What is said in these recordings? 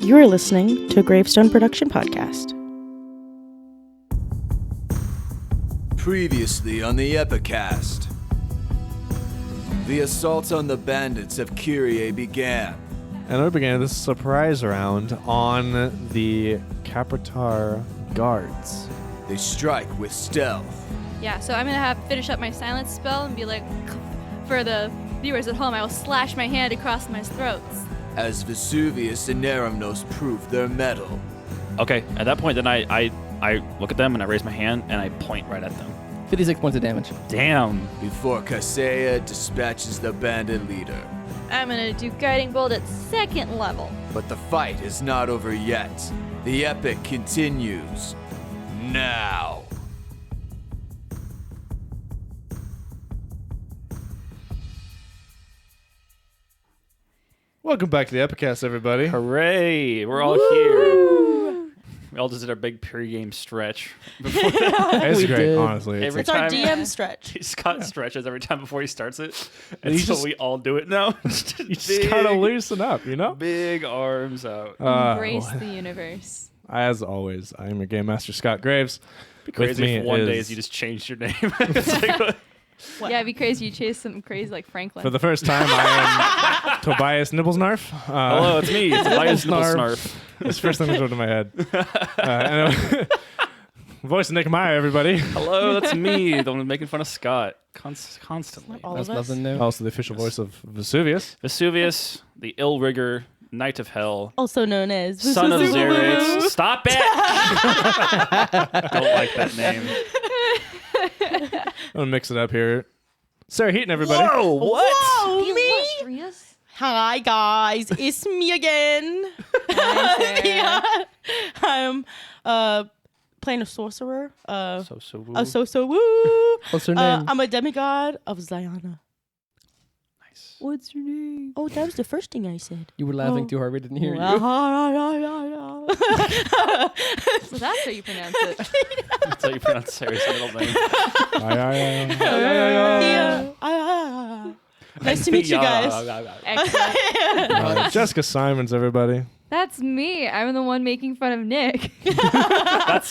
You're listening to a Gravestone production podcast. Previously on the Epikast. The assault on the bandits of Kyrie began. And we began this surprise round on the Capitar guards. They strike with stealth. Yeah, so I'm gonna finish up my silence spell and be like, for the viewers at home, I will slash my hand across my throats. As Vesuvius and Nerimnos prove their mettle. Okay, at that point, then I look at them and I raise my hand and I point right at them. 56 points of damage. Damn. Before Kaseya dispatches the bandit leader. I'm gonna do Guiding Bolt at 2nd level. But the fight is not over yet. The epic continues. Now. Welcome back to the Epikast, everybody. Hooray! We're all here. We all just did our big pre-game stretch. It's We great, did. honestly. Every It's our time DM stretch. Scott stretches every time before he starts it, and You so just- we all do it now. You just gotta loosen up, you know? Big arms out. Embrace the universe. As always, I am your Game Master, Scott Graves. Be crazy me if one day is- you just changed your name. It's like, Yeah, it'd be crazy you chase something crazy like Franklin. For the first time, I am Tobias Nibblesnarf. hello, it's me. It's Elias Snarf. Snarf. It's the first thing that came to my head. Voice of Nick Meyer, everybody. Hello, that's me. The one making fun of Scott constantly. All That's of us. nothing new. Also the official voice of Vesuvius. Vesuvius, the ill rigger, knight of hell. Also known as Son of Xerax. Stop it! Don't like that name. I'm gonna mix it up here. Sarah Heaton, everybody. Whoa, what? Whoa, me? Hi guys, it's me again. Yeah. I'm playing a sorcerer. So Woo. What's her name? I'm a demigod of Ziana. nice. What's your name? Oh, that was the first thing I said. You were laughing too hard. We didn't hear you. So that's how you pronounce it. That's how you pronounce Sarah's middle name. Nice to meet you guys. Excellent. Jessica Simons, everybody. That's me. I'm the one making fun of Nick. People are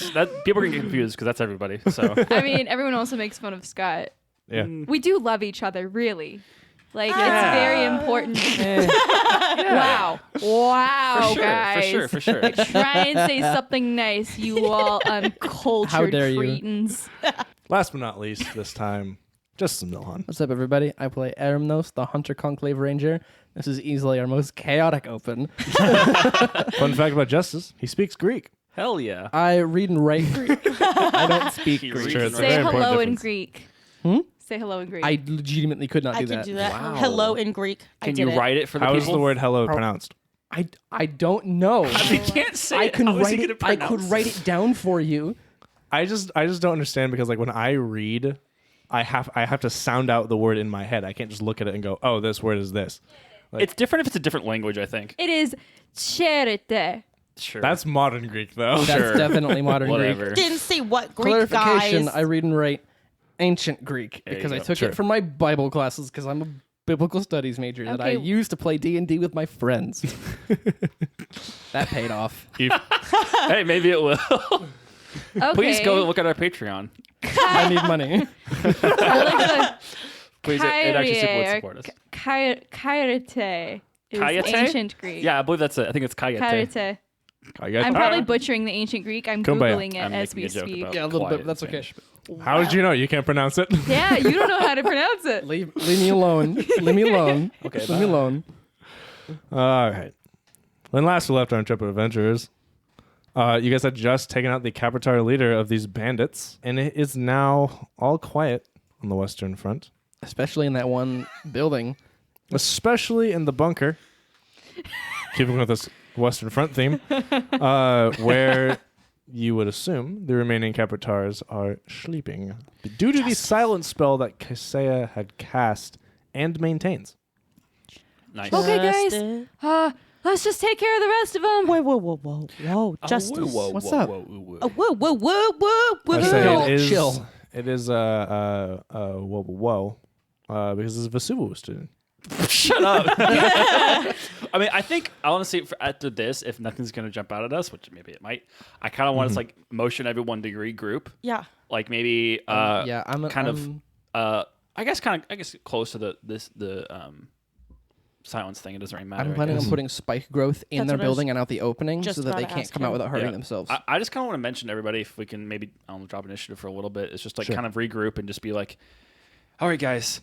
getting confused because that's everybody. So I mean, everyone also makes fun of Scott. Yeah. We do love each other, really. Like, Yeah. it's very important. Wow. Wow, guys. for sure. Try and say something nice, you all uncultured How dare you. cretins. Last but not least, this time, just some Milhan. What's up, everybody? I play Erimnos, the Hunter Conclave Ranger. This is easily our most chaotic open. Fun fact about Justice, he speaks Greek. Hell yeah. I read and write Greek. I don't speak He Greek. reads Sure, it's a Say very important hello in difference. Greek. Hmm? Say hello in Greek. I legitimately could not I do can that. do that. Wow. Hello in Greek. I Can did you it. write it for the How is people? the word hello pronounced? I don't know. He can't say I it. can How is he write gonna it. I could pronounce write it down for you. I just don't understand because like when I read, I have to sound out the word in my head. I can't just look at it and go, oh, this word is this. It's different if it's a different language, I think. It is charite. Sure. That's modern Greek though. That's Sure. definitely modern Whatever. Greek. Didn't say what Greek, Clarification, guys. I read and write ancient Greek There you because I go. took Sure. it from my Bible classes because I'm a biblical studies major that I Okay. used to play D&D with my friends. That paid off. Hey, maybe it will. Okay. Please go look at our Patreon. I need money. Please, it actually would support us. Charite is Kayate? ancient Greek. Yeah, I believe that's it. I think it's Kayate. Charite. I'm I'm probably butchering the ancient Greek. I'm Kumbaya. Googling it I'm as making we a joke speak. about Yeah, a little quiet bit. That's okay. Spanish. How did you know? You can't pronounce it. Yeah, you don't know how to pronounce it. Leave me alone. Leave me alone. Okay, Leave me alone. All right. When last we left our intrepid adventurers, you guys had just taken out the Capitar leader of these bandits, and it is now all quiet on the Western Front, Especially in that one building. especially in the bunker. Keeping with this Western Front theme, where you would assume the remaining Capitars are sleeping due to the silent spell that Kaseya had cast and maintains. Nice. Okay, guys. Let's just take care of the rest of them. Whoa. Justice. What's up? Whoa. I say Chill. it is, Chill. It is whoa, because it's Vesuvius student. Shut up. I mean, I think honestly, after this, if nothing's gonna jump out at us, which maybe it might, I kind of want to like motion everyone to regroup. Yeah. Like maybe, yeah, I'm I guess close to the silence thing. It doesn't really matter. I'm I planning guess. on putting spike growth in That's their what I was building and out the opening just so that they about to can't ask come out you. without hurting Yeah. themselves. I just kind of want to mention to everybody if we can maybe drop initiative for a little bit. It's just like Sure. kind of regroup and just be like, all right, guys,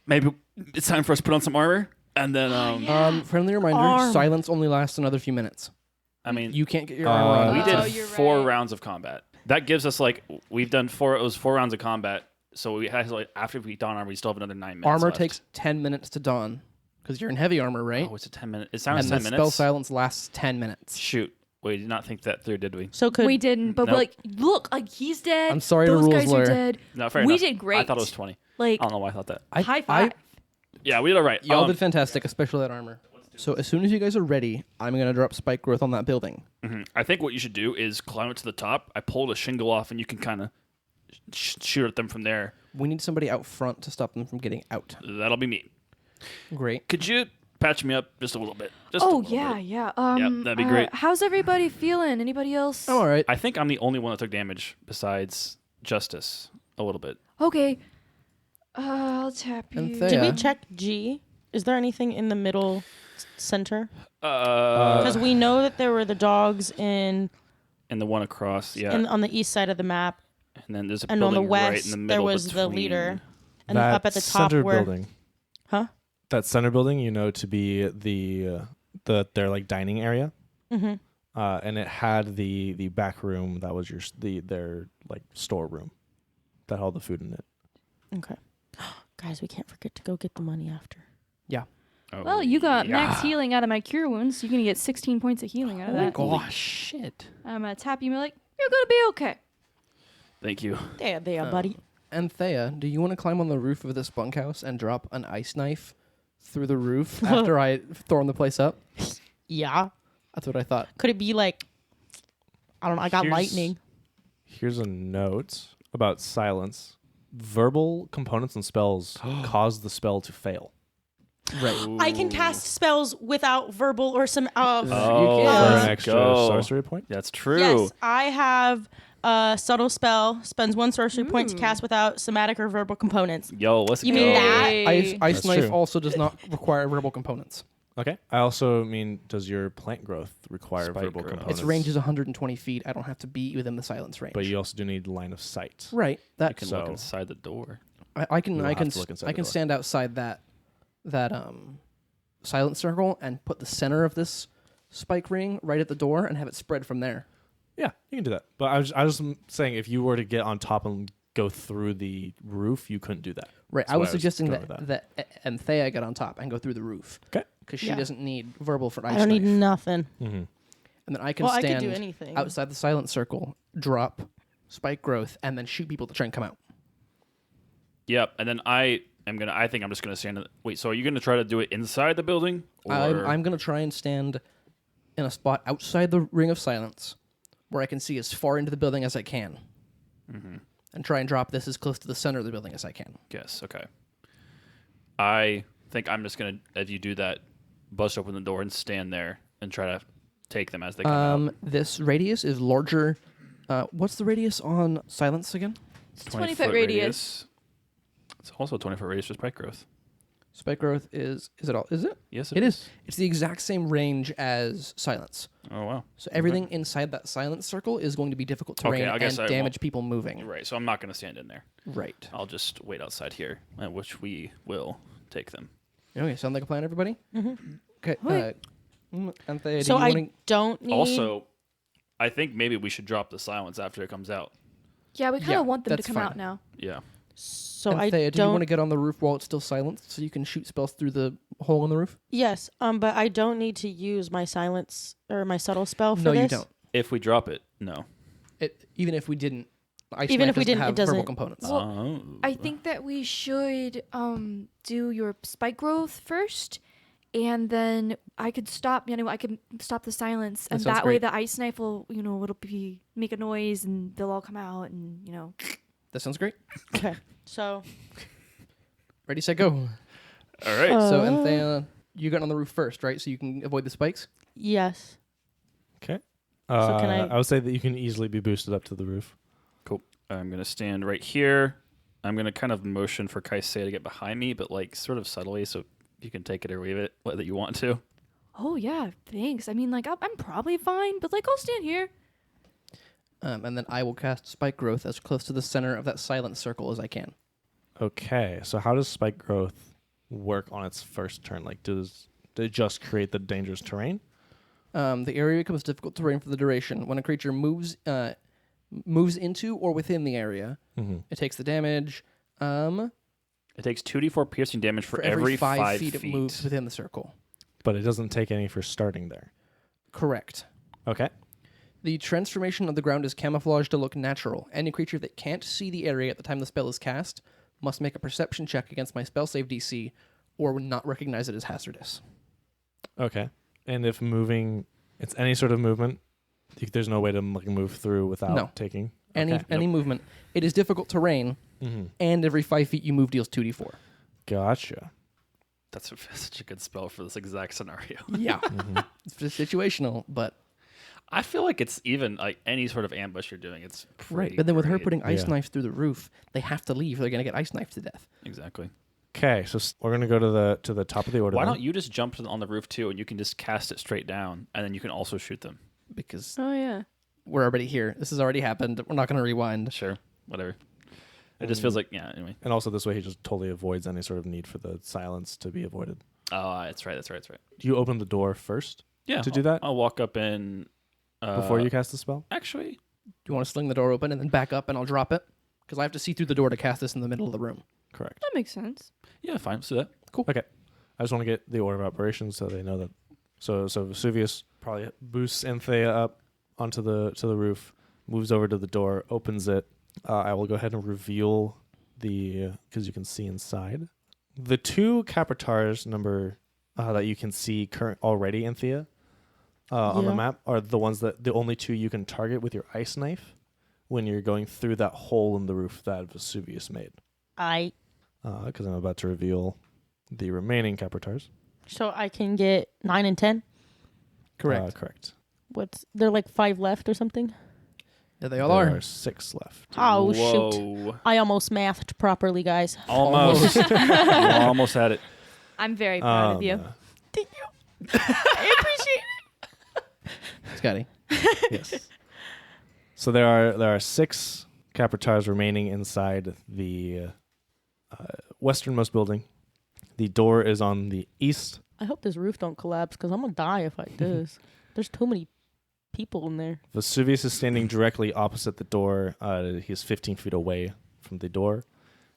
maybe it's time for us to put on some armor. And then, Friendly reminder: Arm. silence only lasts another few minutes. I mean, You can't get your armor on. we until- did you're 4 right. rounds of combat. That gives us like we've done 4. It was 4 rounds of combat. So we had like after we don armor, we still have another 9 minutes. Armor left. takes 10 minutes to don because you're in heavy armor, right? Oh, it's a 10 minute. It sounds and 10 the minutes. spell silence lasts 10 minutes. Shoot, we did not think that through, did we? So could We didn't, but Nope. like, look, like he's dead. I'm sorry to Those rules guys lawyer. are dead. No, fair We enough. did great. I thought it was 20. Like, I don't know why I thought that. high five. Yeah, we did all right. Y'all did fantastic, especially that armor. So as soon as you guys are ready, I'm going to drop spike growth on that building. I think what you should do is climb up to the top. I pulled a shingle off, and you can kind of shoot at them from there. We need somebody out front to stop them from getting out. That'll be me. Great. Could you patch me up just a little bit? Just a Oh little yeah, bit. yeah. that'd be great. How's everybody feeling? Anybody else? I'm all right. I think I'm the only one that took damage besides Justice a little bit. Okay. I'll tap you. And did we Yeah. check G? Is there anything in the middle center? Uh, Because we know that there were the dogs and the one across, yeah. on the east side of the map, And then there's a and on building the right west in the middle there was the between- leader, and that up at the top center where building. Huh? That center building, you know, to be their like dining area. Mm-hmm. And it had the back room that was their like storeroom that held the food in it. Okay. Guys, we can't forget to go get the money after. Oh, Well, you got yeah. max healing out of my cure wounds. So you're gonna get 16 points of healing out of that. Gosh, shit. I'm gonna tap you and be like, you're gonna be okay. Thank you. There, buddy. Anthea, do you want to climb on the roof of this bunkhouse and drop an ice knife through the roof after I thrown the place up? Yeah. That's what I thought. Could it be like, I don't know, I got lightning. Here's a note about silence. Verbal components and spells cause the spell to fail. Right. I can cast spells without verbal or some. Oh, For can. an extra go. sorcery point. That's true. Yes, I have a subtle spell. Spends 1 sorcery point to cast without somatic or verbal components. Yo, let's You go. mean that? Ice That's knife true. also does not require verbal components. Okay. I also mean, does your plant growth require Spike verbal growth. components? Its range is 120 feet. I don't have to be within the silence range. But you also do need line of sight. right. You That can So- look inside the door. I can You'll I have can to look inside I the can door. stand outside that silent circle and put the center of this spike ring right at the door and have it spread from there. Yeah, you can do that. But I was saying if you were to get on top and go through the roof, you couldn't do that. Right. That's I why was suggesting going that with that Anthea get on top and go through the roof. Okay. Because she Yeah. doesn't need verbal for ice I don't knife. need nothing. Mm-hmm. And then I can Well, I could stand do anything. outside the silent circle, drop spike growth, and then shoot people to try and come out. Yep. And then I think I'm just gonna stand. Wait. So are you gonna try to do it inside the building? Or I'm going to try and stand in a spot outside the ring of silence where I can see as far into the building as I can. And try and drop this as close to the center of the building as I can. Yes. Okay. I think I'm just gonna, as you do that, bust open the door and stand there and try to take them as they come out. This radius is larger. What's the radius on silence again? It's 20-foot radius. It's also a 20-foot radius for spike growth. Spike growth is it all? Is it? Yes, It is. It's the exact same range as silence. Oh wow. So everything inside that silence circle is going to be difficult terrain I guess and I damage won't- people moving. Right. So I'm not gonna stand in there. Right. I'll just wait outside here, at which we will take them. Okay, sound like a plan, everybody? Okay. Wait. Anthea, do So you I wanna- don't need. Also, I think maybe we should drop the silence after it comes out. Yeah, we kind of Yeah, want them to that's come fine. out now. Yeah. So I Anthea, do you don't. want to get on the roof while it's still silenced so you can shoot spells through the hole in the roof? Yes, but I don't need to use my silence or my subtle spell for No, this. you don't. If we drop it, no. Even if we didn't, Ice Even Knife if we doesn't didn't, it have doesn't- verbal components. Well, Oh. I think that we should do your spike growth first, and then I could stop. I could stop the silence, and sounds that way great. the ice knife will, it'll be make a noise, and they'll all come out, and That sounds great. Okay, so Ready, set, go. All right. So, Anthea, you got on the roof first, right? So you can avoid the spikes? Yes. Okay. So can I- I would say that you can easily be boosted up to the roof. Cool. I'm going to stand right here. I'm going to kind of motion for Kaisei to get behind me, but like sort of subtly, so you can take it or leave it that you want to. Oh yeah, thanks. I mean, like I'm probably fine, but like I'll stand here. And then I will cast Spike Growth as close to the center of that silent circle as I can. Okay. So how does spike growth work on its first turn? Like, does it just create the dangerous terrain? The area becomes difficult terrain for the duration. When a creature moves into or within the area, it takes the damage It takes 2d4 piercing damage for every 5 5 feet. feet it moves within the circle. But it doesn't take any for starting there. Correct. Okay. The transformation of the ground is camouflaged to look natural. Any creature that can't see the area at the time the spell is cast must make a perception check against my spell save DC or would not recognize it as hazardous. Okay. And if moving, it's any sort of movement, there's no way to move through without No. taking Any movement. It is difficult terrain, and every 5 feet you move deals 2d4. Gotcha. That's such a good spell for this exact scenario. Yeah. It's just situational, but I feel like it's even like any sort of ambush you're doing. It's pretty right. But then with her great. putting ice Yeah. knives through the roof, they have to leave. They're going to get ice knifed to death. Exactly. Okay, so we're gonna go to the top of the order. Why then. don't you just jump on the roof too, and you can just cast it straight down, and then you can also shoot them. Because Oh yeah. we're already here. This has already happened. We're not going to rewind. Sure, whatever. It just feels like anyway. And also this way, he just totally avoids any sort of need for the silence to be avoided. Oh, that's right. Do you open the door first Yeah. to do that I'll walk up in before you cast the spell? Actually, Do you want to sling the door open and then back up and I'll drop it? Because I have to see through the door to cast this in the middle of the room. Correct. That makes sense. yeah, fine. Let's do that. Okay. I just want to get the order of operations so they know that. So Vesuvius probably boosts Anthea up onto the roof, moves over to the door, opens it. I will go ahead and reveal because you can see inside. The two Capitars number that you can see already, Anthea, on the Yeah. map are the ones the only two you can target with your ice knife when you're going through that hole in the roof that Vesuvius made. Because I'm about to reveal the remaining Capitars. So I can get 9 and 10. Correct. Correct. There like 5 left or something? Yeah, they all There are. are 6 left. Oh shoot! Whoa. I almost mathed properly, guys. Almost. You almost had it. I'm very proud of you. Thank you. I appreciate it. Scotty. Yes. So there are 6 Capitars remaining inside the westernmost building. The door is on the east. I hope this roof don't collapse because I'm gonna die if it does. There's too many people in there. Vesuvius is standing directly opposite the door. He's 15 feet away from the door.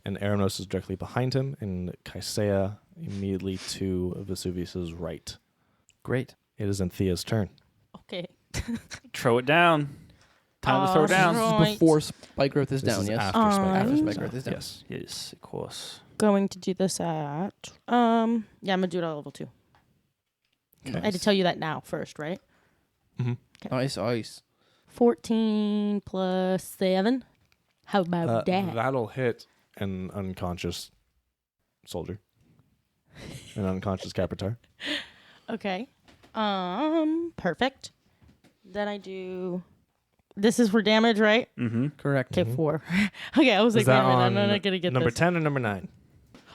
And Aranos is directly behind him, and Kaisea immediately to Vesuvius's right. Great. It is Anthea's turn. Okay. Throw it down. Time to throw it down. Right. This is before Spike Growth is This down, is yes? after Spike After Growth. Spike Growth is down. Yes. Yes, of course. Going to do this at yeah, I'm gonna do it at level 2. Okay. I had to tell you that now first, right? Nice, nice. 14 plus 7. How about that? That'll hit an unconscious soldier. An unconscious Capitar. Okay. Perfect. Then I do. This is for damage, right? Mm-hmm. Correct. Okay, 4. Okay, I was Is like, that wait a minute, on I'm not gonna get number this. 10 or number 9?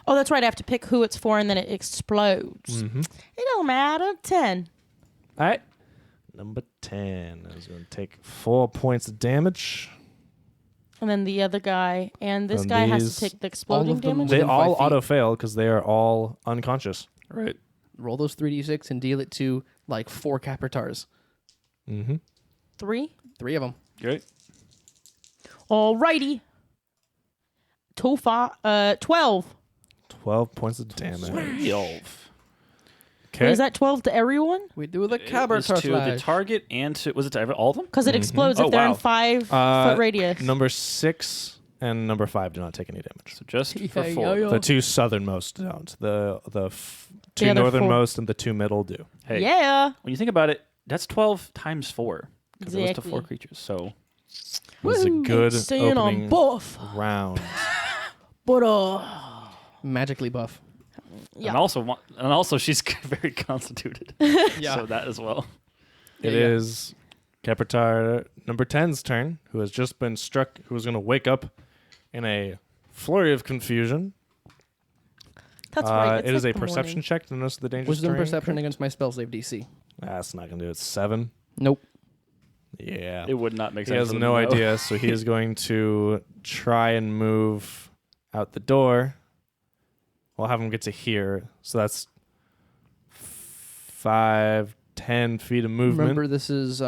Oh, that's right. I have to pick who it's for, and then it explodes. Mm-hmm. It don't matter. 10. All right. Number 10 is going to take 4 points of damage. And then the other guy, and this And guy has these- to take the exploding of them damage. They Within all 5 feet. auto-fail because they are all unconscious. Right. Roll those 3d6 and deal it to like 4 Capitars. Mm-hmm. 3. 3 of them. Great. Alrighty. 12. 12 points of damage. 12. Okay. Wait, is that 12 to everyone? We do the It was Capitar to the slash. target and to was it to all of them? Because it explodes Oh, if they're wow. in 5 Uh, foot radius. Number 6 and number 5 do not take any damage. So just for Yeah, 4. yo, yo. The 2 southernmost don't. The 2 other northernmost and the 2 middle do. Hey, Yeah. when you think about it, that's 12 times 4. Because it was to 4 Exactly. creatures. So It was a Woo, good staying on opening buff. round. But Magically buff. Yeah. And also she's very constituted. Yeah. So that as well. It is Capitar number 10's turn, who has just been struck, who is going to wake up in a flurry of confusion. That's right. It is a perception check to notice the dangerous Wisdom terrain. perception against my spell save DC. That's not going to do it. 7. Nope. Yeah. It would not make sense. He has for them no to know. idea, so he is going to try and move out the door. We'll have him get to here. So that's 5, 10 feet of movement. Remember, this is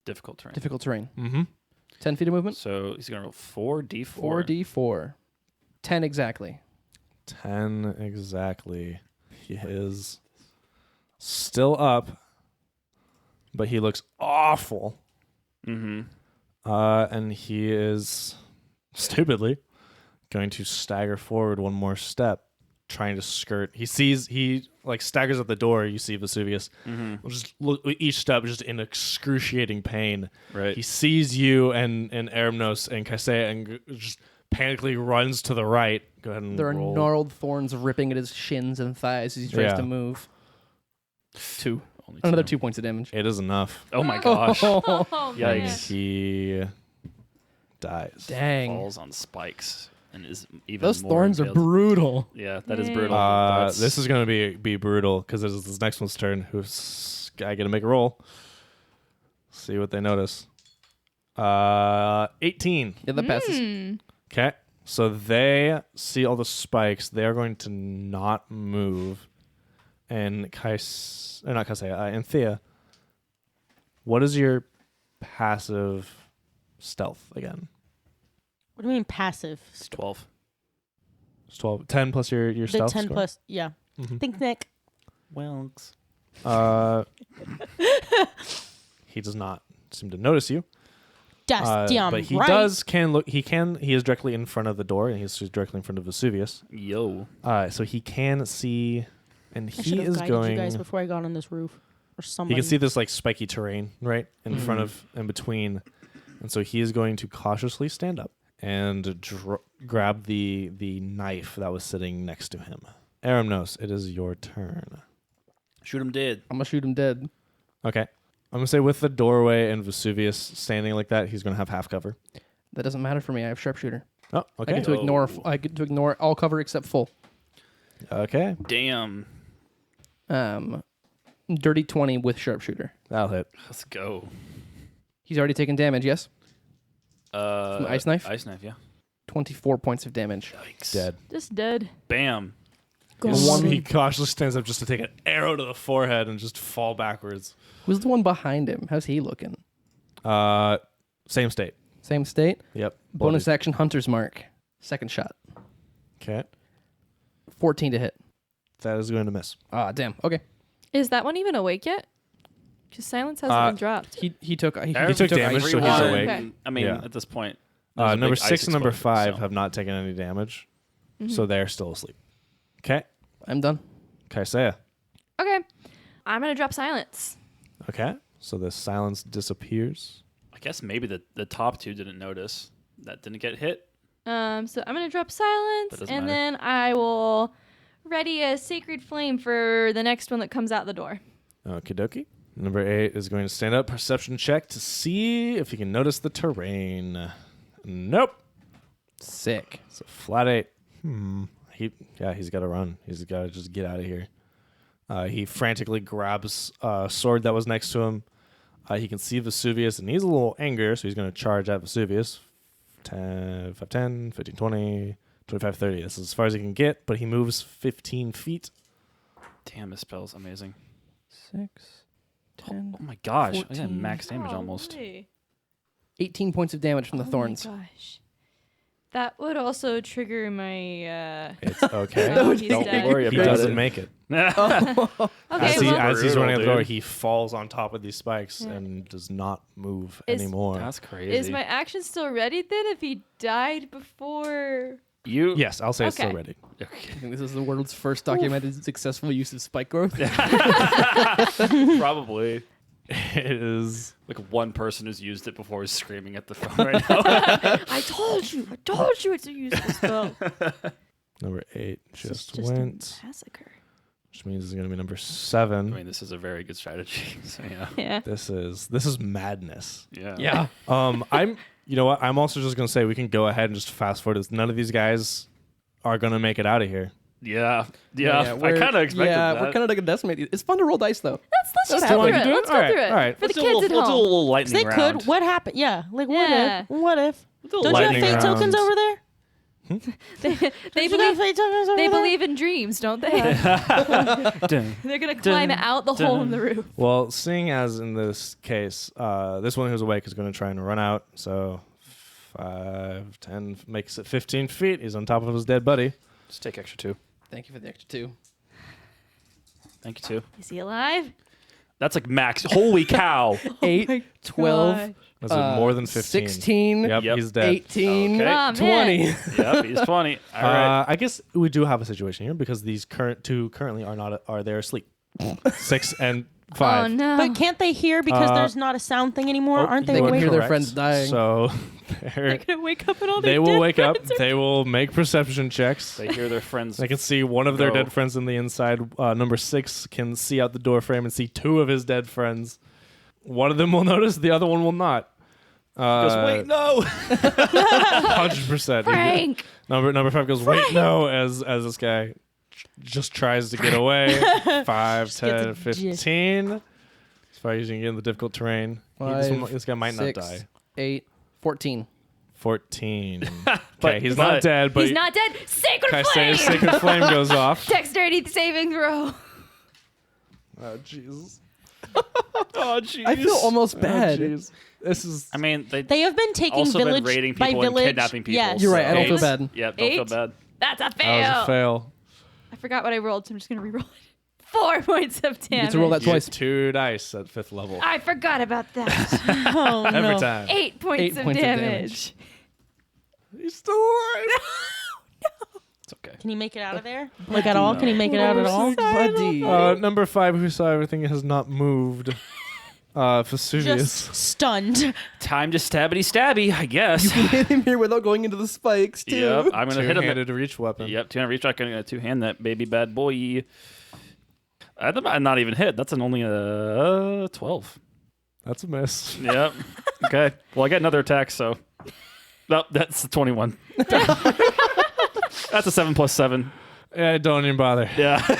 Difficult terrain. difficult terrain. Mm-hmm. 10 feet of movement. So he's gonna roll 4d4. 4d4. 10 exactly. 10 exactly. He is still up, but he looks awful. Mm-hmm. And he is stupidly going to stagger forward one more step, trying to skirt. He staggers at the door. You see Vesuvius. Mm-hmm. Just look, each step just in excruciating pain. Right. He sees you and Erimnos and Kaisea and just panically runs to the right. Go ahead and There are roll. gnarled thorns ripping at his shins and thighs as he tries Yeah. to move. 2. Only Another 2. 2 points of damage. It is enough. Oh my gosh. Oh, And man. Yikes. he dies. Dang. Falls on spikes and is even Those more thorns are impaled. brutal. Yeah, that is Dang. brutal. This is going to be brutal because it is this next one's turn. Who's I get to make a roll? See what they notice. 18. Yeah, that passes. Okay. So they see all the spikes. They are going to not move. And and Thea, what is your passive stealth again? What do you mean passive? It's 12. It's 12. 10 plus your The stealth 10 score? plus, yeah. Mhm. Think Nick. Welks. He does not seem to notice you. That's damn but he right. can look. He is directly in front of the door, and he's directly in front of Vesuvius. Yo. So he can see, and I he should have is guided going. you guys before I got on this roof. Or He somebody. can see this like spiky terrain right in Mm-hmm. front of, in between, and so he is going to cautiously stand up and grab the knife that was sitting next to him. Erimnos, it is your turn. Shoot him dead. I'm going to shoot him dead. Okay, I'm gonna say with the doorway and Vesuvius standing like that, he's gonna have half cover. That doesn't matter for me. I have sharpshooter. Oh, I okay. get to ignore. I get to ignore all cover except full. Okay, Damn. Dirty 20 with sharpshooter. that'll hit. Let's go. He's already taken damage. Yes. Ice knife? Ice knife, yeah. 24 points of damage. Yikes. Dead. Just dead. Bam. He cautiously stands up just to take an arrow to the forehead and just fall backwards. Who's the one behind him? How's he looking? Same state. Same state. Yep. Bonus action hunter's mark. Second shot. Okay. 14 to hit. That is going to miss. Ah, damn. Okay. Is that one even awake yet? Because silence hasn't been dropped. He took took damage, so he's Oh, awake. okay. I mean, Yeah. at this point, there's a Number big 6 ice and number explosion, 5 so- have not taken any damage, so they're still asleep. Okay. I'm done. Kaisea. Okay. I'm going to drop silence. Okay. So the silence disappears. I guess maybe the top two didn't notice. That didn't get hit. So I'm going to drop That silence, doesn't and matter. then I will ready a sacred flame for the next one that comes out the door. Okie dokie. Number 8 is going to stand up. Perception check to see if he can notice the terrain. Nope. Sick. It's a flat 8. He's got to run. He's got to just get out of here. He frantically grabs a sword that was next to him. He can see Vesuvius, and he's a little angry, so he's going to charge at Vesuvius. 10, 5, 10, 15, 20, 25, 30. This is as far as he can get, but he moves 15 feet. Damn, this spell's amazing. 6, 10. Oh my gosh. I got 14. max damage almost. Golly. 18 points of damage from the Oh thorns. my gosh. That would also trigger my. It's okay. Oh, he's Don't dead. worry He about doesn't it. make it. Okay, As well, he's running out the door, Dude. he falls on top of these spikes Yeah. and does not move Is- anymore. That's crazy. is my action still ready then if he died before? you? Yes, I'll say it's still Okay. ready. I think this is the world's first documented successful use of spike growth. Probably. It is. Like one person who's used it before is screaming at the phone right now. I told you it's a useful spell. Number 8 just a went, massacre. which means it's going to be number 7. I mean, this is a very good strategy. So yeah. Yeah. This is madness. Yeah. Yeah. You know what? I'm also just going to say we can go ahead and just fast forward this. None of these guys are going to make it out of here. Yeah. I we're- kind of expected Yeah, that. we're kind of like a decimate. It's fun to roll dice, though. Let's just Still go like through to it. do it? Let's go Alright, through it. alright. For the Let's do a kids little- at We'll do a home. little 'Cause lightning they round. could. What happened? Yeah. Like, Yeah. what if? We'll do a Don't you have lightning fate round. tokens over there? They Don't you got believe fate tokens over they there? believe in dreams, don't they? Dun. They're gonna climb out the hole in the roof. Well, seeing as in this case, this one who's awake is going to try and run out. So 5, 10 makes it 15 feet. He's on top of his dead buddy. Just take extra 2. Thank you for the extra 2. Thank you, 2. Is he alive? That's like max. Holy cow. 8, 12, That's more than 15. 16, Yep, Yep. he's dead. 18, Okay. Oh, 20. man. Yep, he's 20. All right. I guess we do have a situation here because these currently are not they're asleep. 6 and 5. Oh no. But can't they hear because there's not a sound thing anymore? Aren't they They can awake? hear their Correct. friends dying. So They're gonna wake up and all they their will dead wake up. friends are- They will make perception checks. They hear their friends. They can see one of their Go. dead friends in the inside. Number 6 can see out the door frame and see 2 of his dead friends. One of them will notice, the other one will not. goes, wait, no. 100%. Frank. Number 5 goes, wait, no, as this guy just tries to get away. 5, 10, a 15. As far as you can get in the difficult terrain. This guy might 6, not die. 8, 14. 14. But- Okay, he's not but- dead, but He's not dead. Sacred can I say flame. his sacred flame goes off. Dexterity saving throw. Oh, Jesus. Oh, jeez. I feel almost bad. This is... I mean, They have been taking also village been raiding by people and village. kidnapping people. Yes. You're right, I don't feel 8. bad. Yep, don't feel 8. bad. That's a That fail. was a fail. I forgot what I rolled, so I'm just gonna reroll it. 4 points of damage. You get to roll that You get twice. 2 dice at 5th level. I forgot about that. Oh, Every no. time. 8 points, 8 of, points of damage. damage. He's still alive. It's okay. Can he make it out of there? Like at all? Can he make it out at all? Buddy. Number 5, who saw everything, has not moved. Vesuvius. Just stunned. Time to stabby stabby, I guess. You can hit him here without going into the spikes, too. Yep, I'm gonna hit him. Two-handed reach weapon. Yep, 2-hand reach shot. Gonna 2-hand that baby bad boy. I'm not even hit. That's only a 12. That's a miss. Yep. Okay. Well, I got another attack, so. Nope, that's a 21. That's a 7 plus 7. Yeah, don't even bother. Yeah. He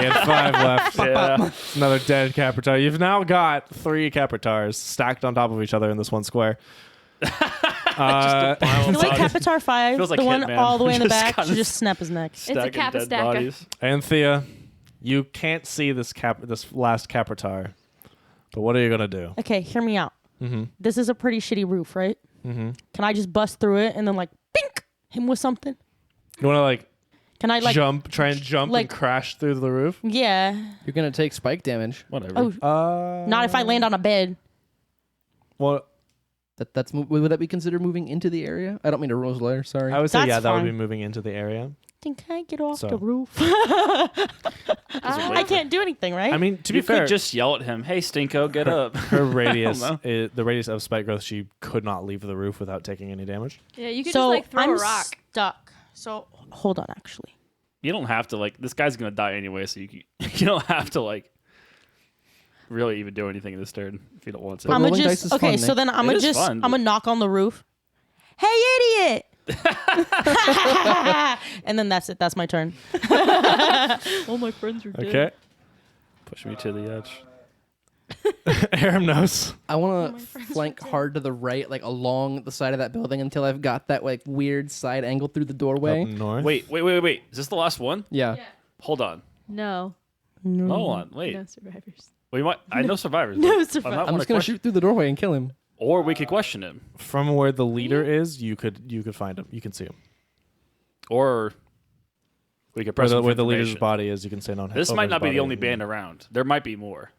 had 5 left. Yeah. Another dead Capritar. You've now got 3 Capritars stacked on top of each other in this one square. Like Capitar 5, Feels like the one Hitman. all the way in the Just back, kinda should just snap his neck. Stacking Kappa dead stacker. bodies. Anthea, you can't see this last Capritar. But what are you going to do? Okay, hear me out. Mm-hmm. This is a pretty shitty roof, right? Mm-hmm. Can I just bust through it and then like, bink, him with something? You want to Can I like, try and jump like- and crash through the roof? yeah. You're going to take spike damage. Whatever. Oh, not if I land on a bed. Well, Would that be considered moving into the area? I don't mean to roll layer, sorry. I would say, That's that would fine. be moving into the area. Then can I get off So- the roof? Doesn't I wait. can't do anything, right? I mean, to You be fair, could just yell at him, "Hey, Stinko, get up!" her radius, know. the radius of spike growth, she could not leave the roof without taking any damage. Yeah, you could so just like throw I'm a rock. stuck. So hold on, actually. You don't have to this guy's gonna die anyway, so you don't have to really even do anything in this turn if you don't want to. But I'm gonna rolling dice just is okay. fun, So Nick. then I'm It gonna is just fun, I'm but- gonna knock on the roof. Hey, idiot! And then that's it. That's my turn. All my friends are dead. Okay. Push me to the edge. Aram knows. I want to flank hard to the right, like along the side of that building until I've got that like weird side angle through the doorway. Up north. Wait. Is this the last one? Yeah. Hold on. No. Hold on. Wait. No survivors. We might. I know survivors. No but survivors. I might I'm wanna just gonna question- shoot through the doorway and kill him. Or we could question him. From where the leader is, you could find him. You can see him. Or we could press him for Where the leader's information. body is, you can say no. This might not be the only band around. There might be more.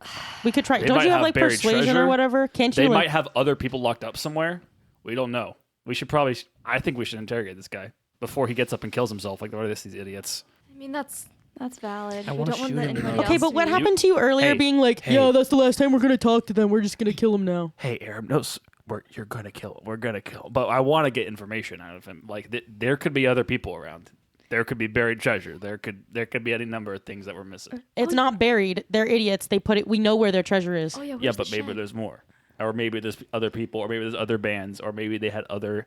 We could try. They Don't might you have have like buried persuasion treasure. or whatever? Can't you? They like, might have other people locked up somewhere. We don't know. We should probably. I think we should interrogate this guy before he gets up and kills himself. Like, what are these idiots? I mean, that's valid. I We wanna don't want shoot let him anybody now. Okay, else but to what be- happened to you earlier? Hey, Being like, hey. yeah, that's the last time we're gonna talk to them. We're just gonna kill him now. Hey, Aram, no, you're gonna kill him. We're gonna kill him. But I want to get information out of him. Like, there could be other people around. there could be buried treasure. There could be any number of things that we're missing. It's not buried. They're idiots. They put it. We know where their treasure is. Oh yeah. Yeah, where's but the maybe shed? there's more, or maybe there's other people, or maybe there's other bands, or maybe they had other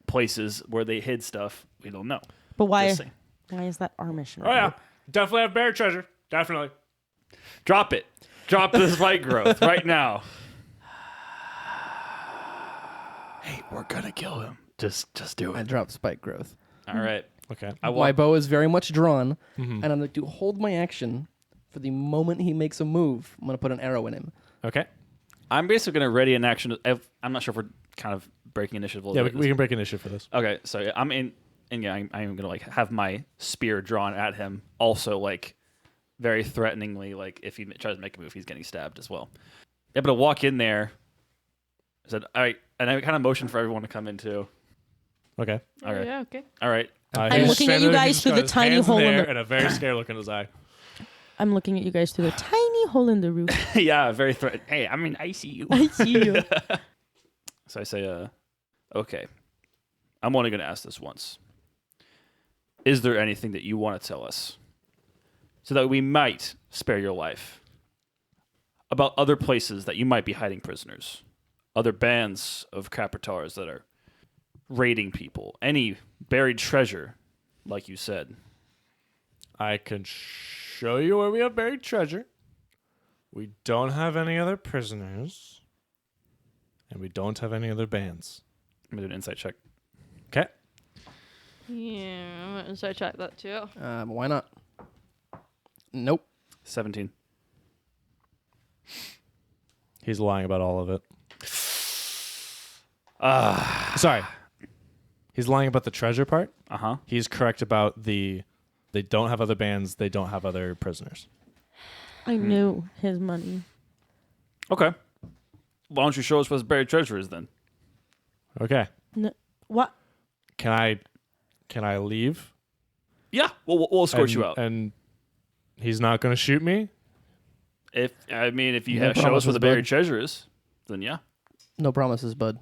places where they hid stuff. We don't know. But why? Just saying. Why is that our mission? Oh yeah, definitely have buried treasure. Definitely. Drop it. Drop this fight growth right now. Hey, we're gonna kill him. Just do I it. drop spike growth. All right. Okay. I My walk. bow is very much drawn, and I'm going to hold my action for the moment he makes a move. I'm going to put an arrow in him. Okay. I'm basically gonna ready an action. I'm not sure if we're kind of breaking initiative. A Yeah, little we bit. can break initiative for this. Okay, so yeah, I'm in, and yeah, I'm gonna like have my spear drawn at him. Also, like very threateningly, like if he tries to make a move, he's getting stabbed as well. Yeah, but I walk in there. I said, all right, and I kind of motion for everyone to come in too. Okay. All right, Yeah, okay. all right. I'm he's looking at standing you there, guys he's through got the his tiny hands hole in there the- and a very scared look in his eye. I'm looking at you guys through the tiny hole in the roof. Yeah, very threatening. Hey, I see you. I see you. So I say, okay, I'm only gonna ask this once. Is there anything that you want to tell us, so that we might spare your life, about other places that you might be hiding prisoners, other bands of Capitars that are raiding people, any buried treasure, like you said? I can show you where we have buried treasure. We don't have any other prisoners. And we don't have any other bands. I'm gonna do an insight check. Okay. Yeah, I'm going to check that too. Why not? Nope. 17. He's lying about all of it. Ah. Sorry. He's lying about the treasure part. Uh-huh. He's correct about they don't have other bands, they don't have other prisoners. I knew his money. Okay. Why don't you show us what buried treasure is then? Okay. No, what? Can I leave? Yeah, we'll escort you out. And he's not going to shoot me? If you No show us promises, where the buried bud. treasure is, then yeah. No promises, bud.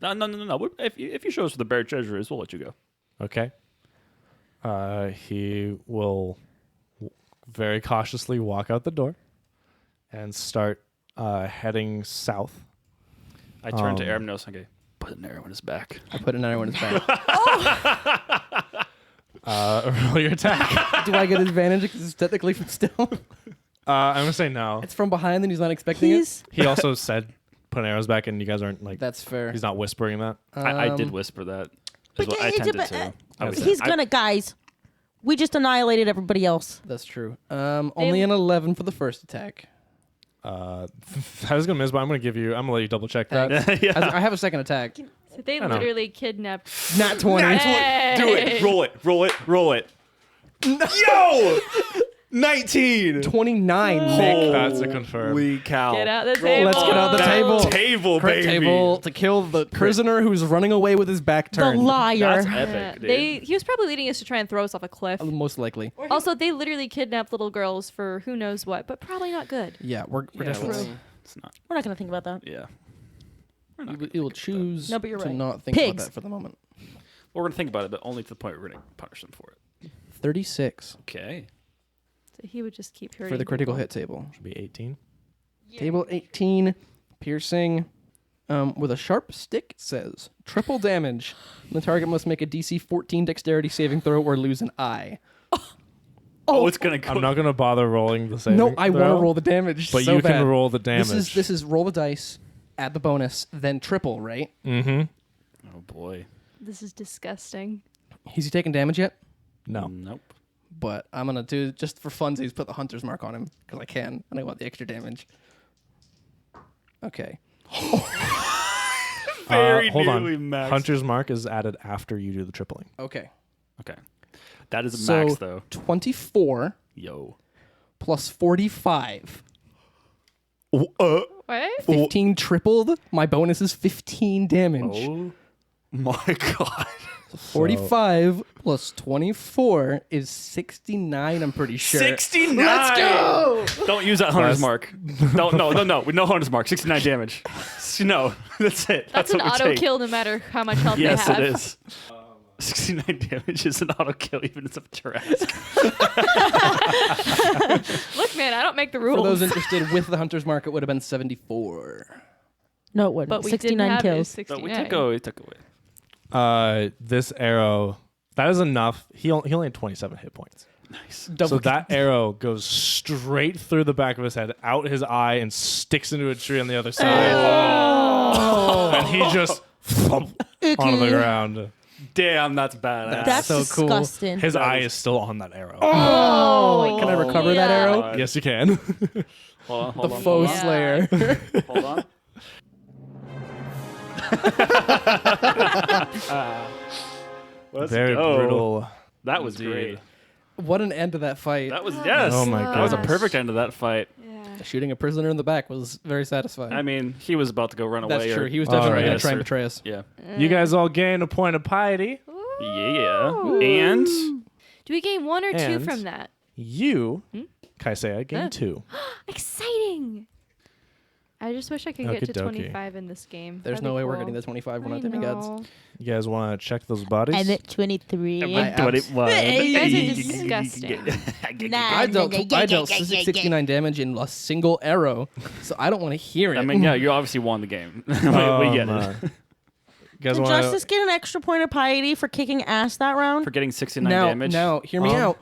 No. If you show us where the buried treasure is, we'll let you go. Okay. He will very cautiously walk out the door and start heading south. I turn to Aramnos and go, put an arrow in his back. I put an arrow in his back. Roll your attack. Do I get advantage because it's technically from still? I'm going to say no. It's from behind and he's not expecting it? He's He also said put arrows back and you guys aren't like, That's fair. he's not whispering that. I did whisper that. Is But what I it's tended about- to. I was- he's I- gonna, guys. We just annihilated everybody else. That's true. Only an 11 for the first attack. I was going to miss, but I'm going to let you double check that. Thanks. Yeah. I have a second attack. So they I know. literally kidnapped. Nat 20. Hey! Do it. Roll it. Yo! 19. 29, Nick. That's a confirm. Holy cow. Get out the table. Let's get out the table. Table, Crit baby. table to kill the prisoner who's running away with his back The turned. liar. That's epic, dude. He was probably leading us to try and throw us off a cliff. Most likely. Also, they literally kidnapped little girls for who knows what, but probably not good. Yeah, we're Yeah, definitely. well, it's not. We're not gonna think about that. Yeah. You will choose No, but you're to right. not think about Pigs. that for the moment. We're going to think about it, but only to the point where we're going to punish them for it. 36 Okay. So he would just keep hurting for the critical people. hit table. Should be 18. Table 18, piercing. With a sharp stick, it says triple damage. The target must make a DC 14 dexterity saving throw or lose an eye. Oh, it's going to go. I'm not going to bother rolling the saving No, I want to throw, roll the damage. But so you bad. can roll the damage. This is roll the dice, add the bonus, then triple, right? Mm-hmm. Oh, boy. This is disgusting. Is he taking damage yet? No. Nope. But I'm going to do, just for funsies, put the hunter's mark on him, because I can, and I want the extra damage. Okay. Very hold nearly on. max. Hunter's mark is added after you do the tripling. Okay. Okay. That is a So, max, though. 24 Yo. plus 45. What? 15 tripled. My bonus is 15 damage. Oh, my God. 45 plus 24 is 69, I'm pretty sure. 69. Let's go! Don't use that hunter's Last- mark. No. No hunter's mark. 69 damage. No, that's it. That's an what we auto take. kill no matter how much health Yes, they have. it is. 69 damage is an auto kill, even if it's a Tarrasque. Look, man, I don't make the rules. For those interested, with the hunter's mark, it would have been 74. No, it wouldn't. but we 69 didn't have kills. 69. But we took away. This arrow, that is enough. He only had 27 hit points. Nice. So that arrow goes straight through the back of his head, out his eye, and sticks into a tree on the other side. Oh. And he just thump onto the ground. Damn, that's badass. That's so cool. disgusting. His eye is still on that arrow. Oh. Can I recover that arrow? Yes, you can. Hold The on, foe hold on. slayer. Hold on. Let's Very go. brutal. That was Indeed. great. What an end to that fight. That was, yes. Oh my That was a goodness. perfect end to that fight. Yeah. Shooting a prisoner in the back was very satisfying. I mean, he was about to go run away. That's true. or- He was Oh, definitely right. going to try and betray us. Yeah. You guys all gain a point of piety. Yeah. And Do we gain 1 or 2 And- from that? You, Kaisea, gain 2. Exciting! I just wish I could get to Okie dokie. 25 in this game. There's That'd no be way we're cool. getting the 25. We're I not demigods. know. You guys want to check those bodies? I'm at 23. You guys are disgusting. I dealt 69 damage in a single arrow, so I don't want to hear it. I mean, yeah, you obviously won the game. we get it. You guys Did want Justice get an extra point of piety for kicking ass that round? For getting 69 now, damage. now, hear me out.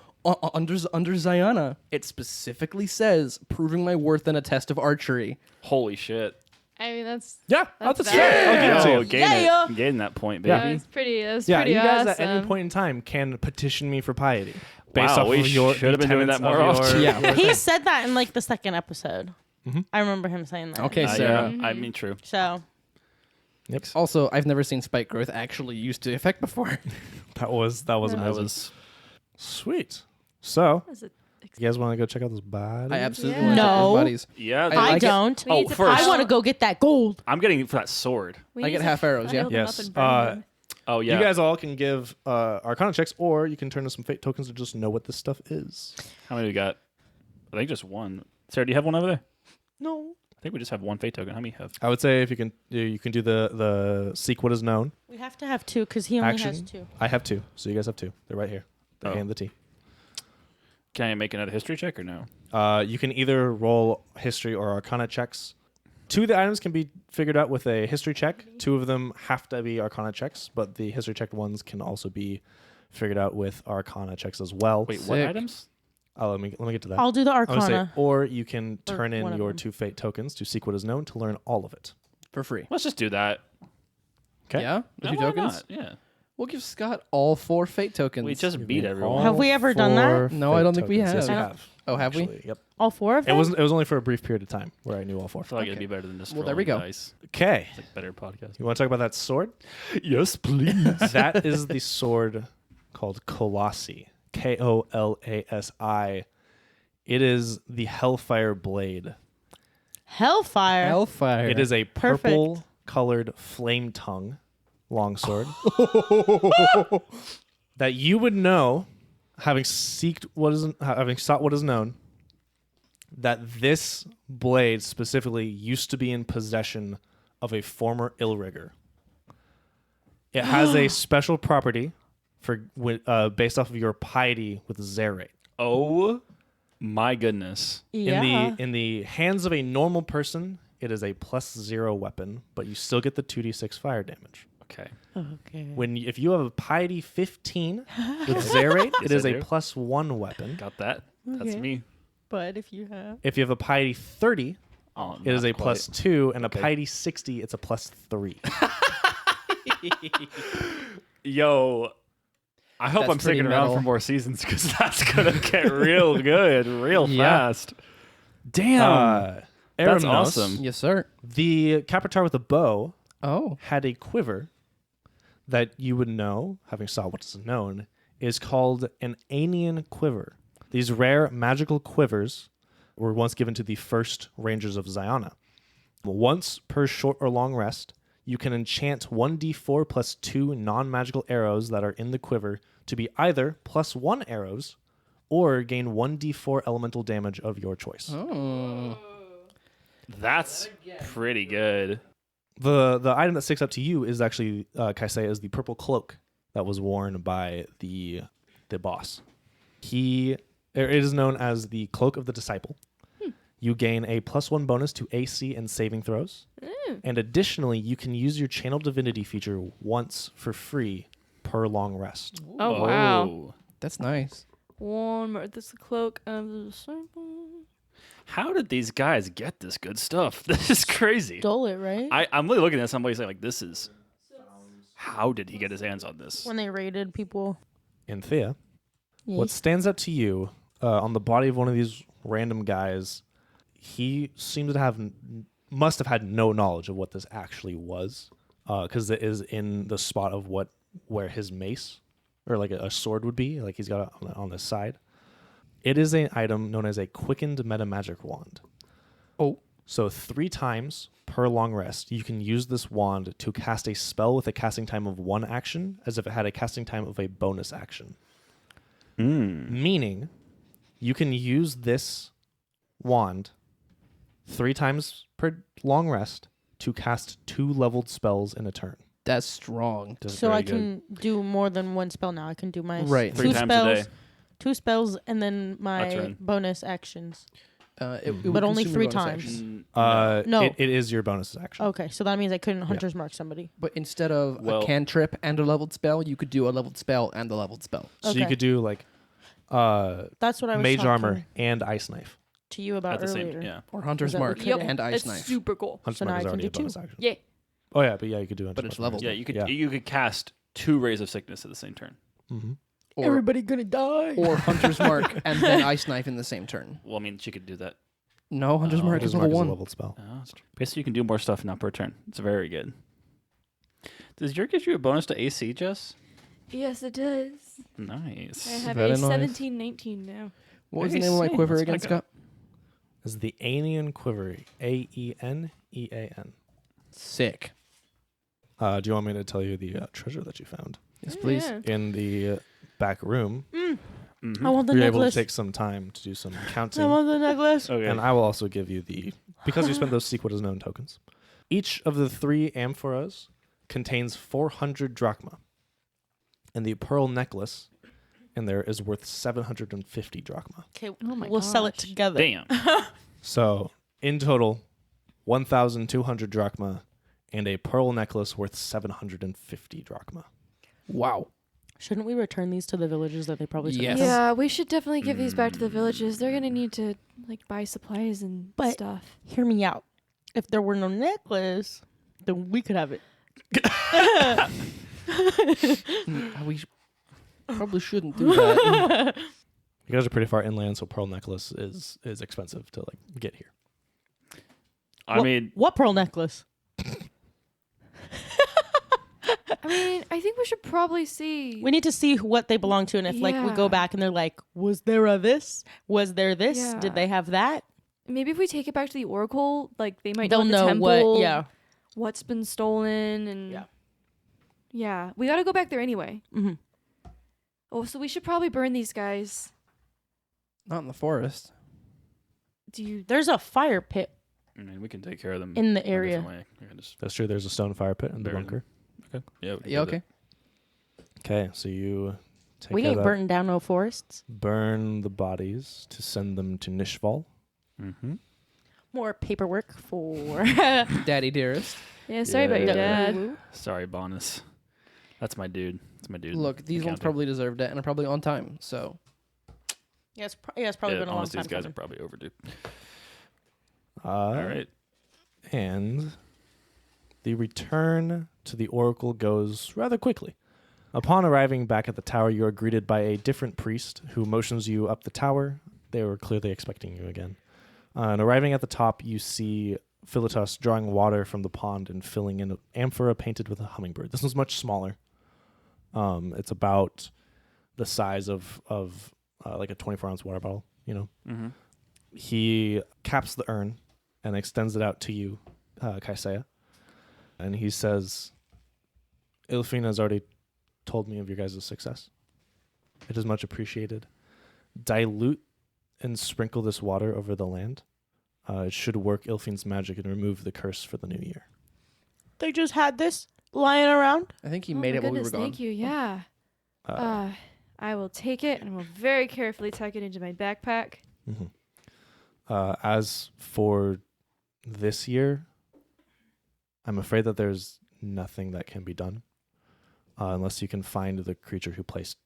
Under Ziana, it specifically says proving my worth in a test of archery. Holy shit. I mean, that's Yeah, That's that's fair. fair. I'll give it to Oh, you. gain that point, baby. Yeah. that was pretty. That was Yeah, pretty you guys awesome. at any point in time can petition me for piety. Based Wow, off we of your should have been doing that tenets more of your- often. Yeah. He said that in like the second episode. I remember him saying that. Okay, Sarah. Yeah, I mean, true. So Also, I've never seen spike growth actually used to effect before. That was amazing. That was Sweet. So, Was it you guys want to go check out those bodies? I absolutely Yeah. want to check No. those bodies. yeah. I I like it. don't. We need to first. I want to go get that gold. I'm getting for that sword. We I need get to half arrows, yeah? file them up Yes. and burn them. Oh, yeah. You guys all can give Arcana checks, or you can turn to some fate tokens to just know what this stuff is. How many we got? I think just one. Sarah, do you have one over there? No. I think we just have one fate token. How many have? I would say if you can do the seek what is known We have to have 2 because he only action. has 2. I have 2, so you guys have 2. They're right here. The Oh. A and the T. Can I make another history check or no? You can either roll history or Arcana checks. 2 of the items can be figured out with a history check. 2 of them have to be Arcana checks, but the history checked ones can also be figured out with Arcana checks as well. Wait, what Sick. items? Let me get to that. I'll do the I was gonna say, Arcana. or you can Or turn one in of your them. 2 fate tokens to seek what is known to learn all of it. For free. Let's just do that. Okay. Yeah? The No, 2 why tokens? not? Yeah. We'll give Scott all 4 fate tokens. We just Give beat me everyone. all Have we ever done that? 4 No, I fate don't think we tokens. Yes, have. we I don't- have. Oh, have we? Actually, Yep. All 4 of It them? wasn't. It was only for a brief period of time where I knew all 4. I feel like Okay. it'd be better than just Well, there we rolling go. dice. Okay. It's like better podcast. You want to talk about that sword? Yes, please. That is the sword called Colossi. Kolasi. It is the Hellfire blade. Hellfire. Hellfire. It is a Perfect. purple colored flame tongue longsword that you would know, having sought what is known, that this blade specifically used to be in possession of a former Illrigger. It has a special property for based off of your piety with Zerate. Oh my goodness. Yeah. In the hands of a normal person, it is a +0 weapon, but you still get the 2d6 fire damage. Okay. Okay. If you have a piety 15 with Zerate, it Yes, is I a do. +1 weapon. Got that. That's Okay. me. But if you have. If you have a piety 30, Oh, it is a not quite. +2, and Okay. a piety 60, it's a +3. Yo, I hope That's I'm sticking pretty around metal. for more seasons because that's gonna get real good, real Yeah. fast. Damn, that's Erimnos, awesome. Yes, sir. The Capitar with a bow Oh. had a quiver that you would know, having saw what is known, is called an Aenean quiver. These rare magical quivers were once given to the first Rangers of Ziana. Once per short or long rest, you can enchant 1d4 plus 2 non-magical arrows that are in the quiver to be either +1 arrows or gain 1d4 elemental damage of your choice. Oh. That's pretty good. The item that sticks up to you is actually, Kaisei, is the purple cloak that was worn by the boss. It is known as the Cloak of the Disciple. You gain a +1 bonus to AC and saving throws. And additionally, you can use your Channel Divinity feature once for free per long rest. Oh, wow. That's nice. One more. This is the cloak of the disciple. How did these guys get this good stuff? This is crazy. Stole it, right? I'm really looking at somebody saying like, this is. How did he get his hands on this? When they raided people. And Thea, what stands out to you on the body of one of these random guys, he seems to must have had no knowledge of what this actually was, because it is in the spot of where his mace or like a sword would be. Like he's got it on the side. It is an item known as a quickened meta magic wand. Oh. So 3 times per long rest, you can use this wand to cast a spell with a casting time of 1 action, as if it had a casting time of a bonus action. Meaning, you can use this wand 3 times per long rest to cast 2 leveled spells in a turn. That's strong. Just So very I good. can do more than 1 spell now. I can do my Right. 3 times a day. 2 spells, and then my turn. bonus actions. It But would only consume your 3 bonus times. action. No. It is your bonus action. Okay, so that means I couldn't Hunter's Mark somebody. But instead of Well- a cantrip and a leveled spell, you could do a leveled spell and a leveled spell. So you Okay. could do like That's what I was mage talking armor and ice knife. to you about At the earlier. same, yeah. Or Hunter's that Mark what you did? and Ice It's Knife. super cool. Hunter's So now Mark I is can already do a bonus 2. action. Yeah. Oh yeah, but yeah, you could do Hunter's But it's Mark. leveled. Yeah, you could Yeah. you could cast 2 rays of sickness at the same turn. Mm-hmm. Or, Everybody gonna die. or Hunter's Mark and then Ice Knife in the same turn. Well, I mean, she could do that. No, Hunter's Mark Hunter's is Mark level is a 1. leveled spell. Oh, basically, you can do more stuff now per turn. It's very good. Does your give you a bonus to AC, Jess? Yes, it does. Nice. I have Very a nice. 17-19 now. What was the Nice. name of my Hey, quiver that's again, kinda Scott? This is the Aenean Quiver. Aenean. Sick. Do you want me to tell you the treasure that you found Yes, please. Yeah. in the back room? Mhm. I want the You're able to necklace. take some time to do some I counting. want the necklace. Okay. And I will also give you because you spent those seek what is known tokens. Each of the 3 amphoras contains 400 drachma. And the pearl necklace in there is worth 750 drachma. Okay, Oh my we'll sell it gosh. together. Damn. So in total, 1,200 drachma and a pearl necklace worth 750 drachma. Wow. Shouldn't we return these to the villages that they probably took Yes. us? Yeah, we should definitely give these back to the villages. They're gonna need to like buy supplies and But- stuff. Hear me out. If there were no necklace, then we could have it. We probably shouldn't do that. You guys are pretty far inland, so pearl necklace is expensive to like get here. I mean, What pearl necklace? I mean, I think we should probably see. We need to see what they belong to, and if like we go Yeah. back and they're like, was there a this? Was there this? Yeah. Did they have that? Maybe if we take it back to the Oracle, like they might They'll know, know the temple, what. Yeah. what's been stolen, and Yeah. yeah, we gotta go back there anyway. hmm Oh, so we should probably burn these guys. Not in the forest. Do you? There's a fire pit I mean, we can take care of them in the a area. different way. We can just That's true. There's a stone fire pit in the Bury them. bunker. okay. Yeah. We can Yeah, do that. okay. Okay, so you take We care ain't of that. burning down no forests. Burn the bodies to send them to Nishval. Mm-hmm. More paperwork for. Daddy dearest. Yeah, sorry about your Yeah. dad. Sorry, Bonus. That's my dude. That's my dude. Look, these ones Accounting. probably deserved it and are probably on time. So Yeah, it's probably been a long honestly, time. these guys are coming. probably overdue. All right. And the return to the Oracle goes rather quickly. Upon arriving back at the tower, you are greeted by a different priest who motions you up the tower. They were clearly expecting you again. And arriving at the top, you see Philetus drawing water from the pond and filling in an amphora painted with a hummingbird. This one's much smaller. It's about the size of like a 24-ounce water bottle, you know. Mm-hmm. He caps the urn and extends it out to you, Kaisea. And he says, Ilfina has already told me of your guys' success. It is much appreciated. Dilute and sprinkle this water over the land. It should work Ilfin's magic and remove the curse for the new year. They just had this lying around? I think he Oh made my it while we goodness, were gone. Thank you. Yeah. Uh, I will take it and I will very carefully tuck it into my backpack. mhm. As for this year, I'm afraid that there's nothing that can be done unless you can find the creature who placed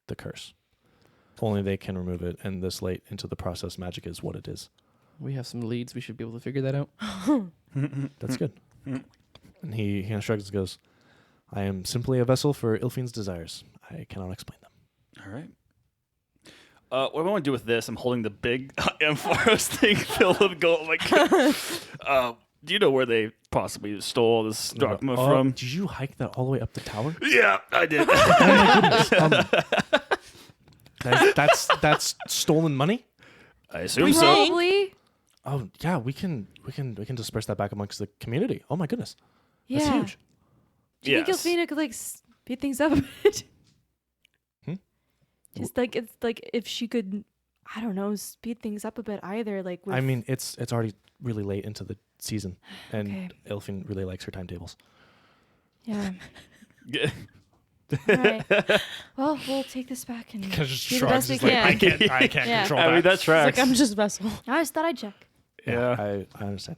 the curse. Only they can remove it, and this late into the process, magic is what it is. We have some leads. We should be able to figure that out. That's good. And he kind of shrugs and goes, I am simply a vessel for Ilfine's desires. I cannot explain them. All right. What do I want to do with this? I'm holding the big Ampharos thing filled with gold. Like, do you know where they possibly stole this drachma from? Did you hike that all the way up the tower? Yeah, I did. Oh my goodness. That's stolen money? I assume so. Probably. Oh yeah, we can disperse that back amongst the community. Oh my goodness. Yeah. That's huge. Do you Yes. think Elfina could like speed things up a bit? Hmm? Just like it's like if she could, I don't know, speed things up a bit either. Like with, I mean, it's already really late into the season, and Okay. Ilfin really likes her timetables. yeah. Yeah. All right. Well, we'll take this back and do the best we can. I can't Yeah. control I mean, that. that It's tracks. like I'm just a vessel. I just thought I'd check. Yeah. I understand.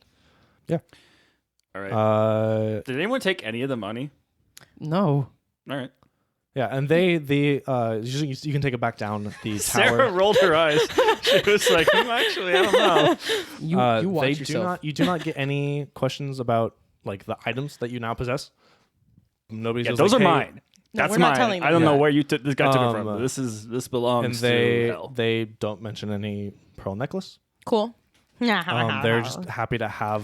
All right. Did Did anyone take any of the money? No. All right. yeah, and they you can take it back down the Sarah tower. rolled her eyes. She was like, actually, I don't know. You watch they yourself. you do not get any questions about like the items that you now possess. Nobody's Yeah, just those like, are hey, mine. No, That's we're not mine. telling I don't them. know Yeah. where you took this guy took it from. Um, This belongs and to hell. they don't mention any pearl necklace. Cool. They're just happy to have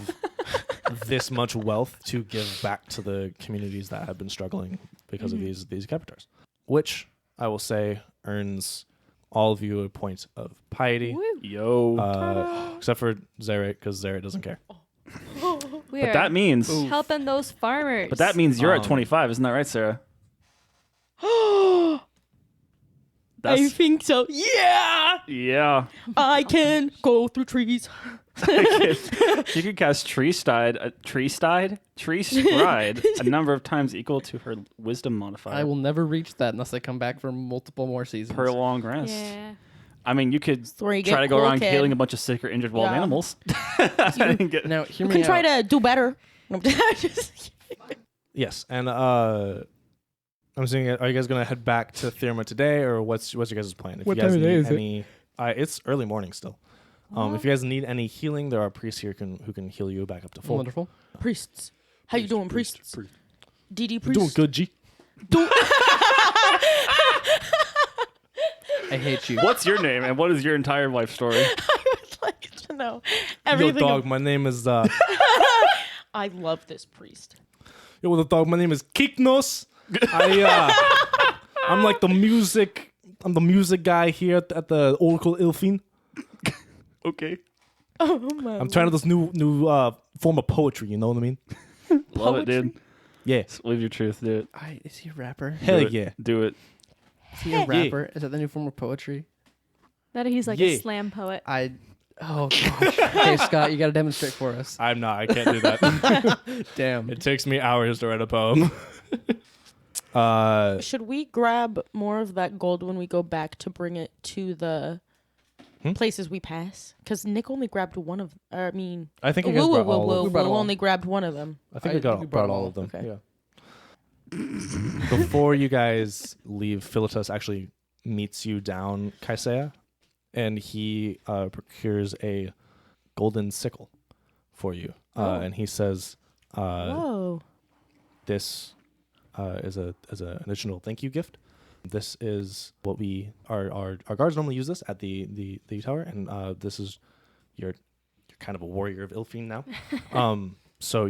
this much wealth to give back to the communities that have been struggling because of these capitars, which I will say earns all of you a point of piety, Yo. except for Zarek, because Zarek doesn't care. We But are that means helping those farmers. But that means you're at Um, 25, isn't that right, Sarah? I That's think so. Yeah, yeah. I can go through trees. She could cast tree stride a number of times equal to her wisdom modifier. I will never reach that unless I come back for multiple more seasons. per long rest. Yeah. I mean, you could where you try get to go cool around kid. killing a bunch of sick or injured wild Yeah. animals. I didn't get- Now, hear You me can out. try to do better. Just- Yes, and I'm saying, are you guys gonna head back to Thirma today, or what's your guys' plan? If What you guys time of day need is it? any, it's early morning still. If you guys need any healing, there are priests here who can heal you back up to full. Wonderful. Priests. How you doing, priests? DD You're priests. doing good, G. I hate you. What's your name and what is your entire life story? I would like to know Yo, everything. dog. My name is I love this priest. Yo, what the dog? My name is Kiknos. I'm like the music. I'm the music guy here at the Oracle Ilfin. Okay. Oh my. I'm trying this new form of poetry. You know what I mean? Love it, dude. Yeah. Live your truth, do it. Is he a rapper? Hell Do it. yeah. Do it. Is he a rapper? Is that the new form of poetry? That he's like Yeah. a slam poet. Oh gosh. Okay, Scott, you got to demonstrate for us. I'm not. I can't do that. Damn. It takes me hours to write a poem. Should we grab more of that gold when we go back to bring it to the places we pass? Because Nick only grabbed one of. I mean, I think you guys brought all of them. We brought all. only grabbed one of them. I think we we brought all of them. Okay. Yeah. Before you guys leave, Philotas actually meets you down Kaisea, and he procures a golden sickle for you. And he says, Whoa. "This is an additional thank you gift. This is what our guards normally use this at the tower, and this is you're kind of a warrior of Ilfine now. So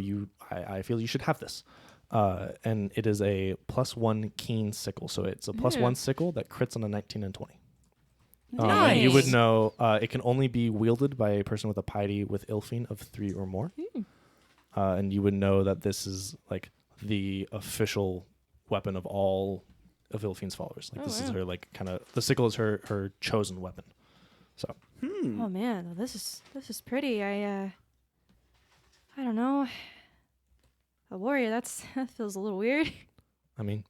I feel you should have this." And it is a +1 keen sickle. So it's a +1 sickle that crits on a 19 and 20. And you would Nice. know it can only be wielded by a person with a piety with Ilfine of 3 or more. And you would know that this is like the official weapon of all of Ilfine's followers. Like this is her like kind of the sickle is her chosen weapon. So Oh man, well, this is pretty. I don't know. a warrior. That feels a little weird. I mean,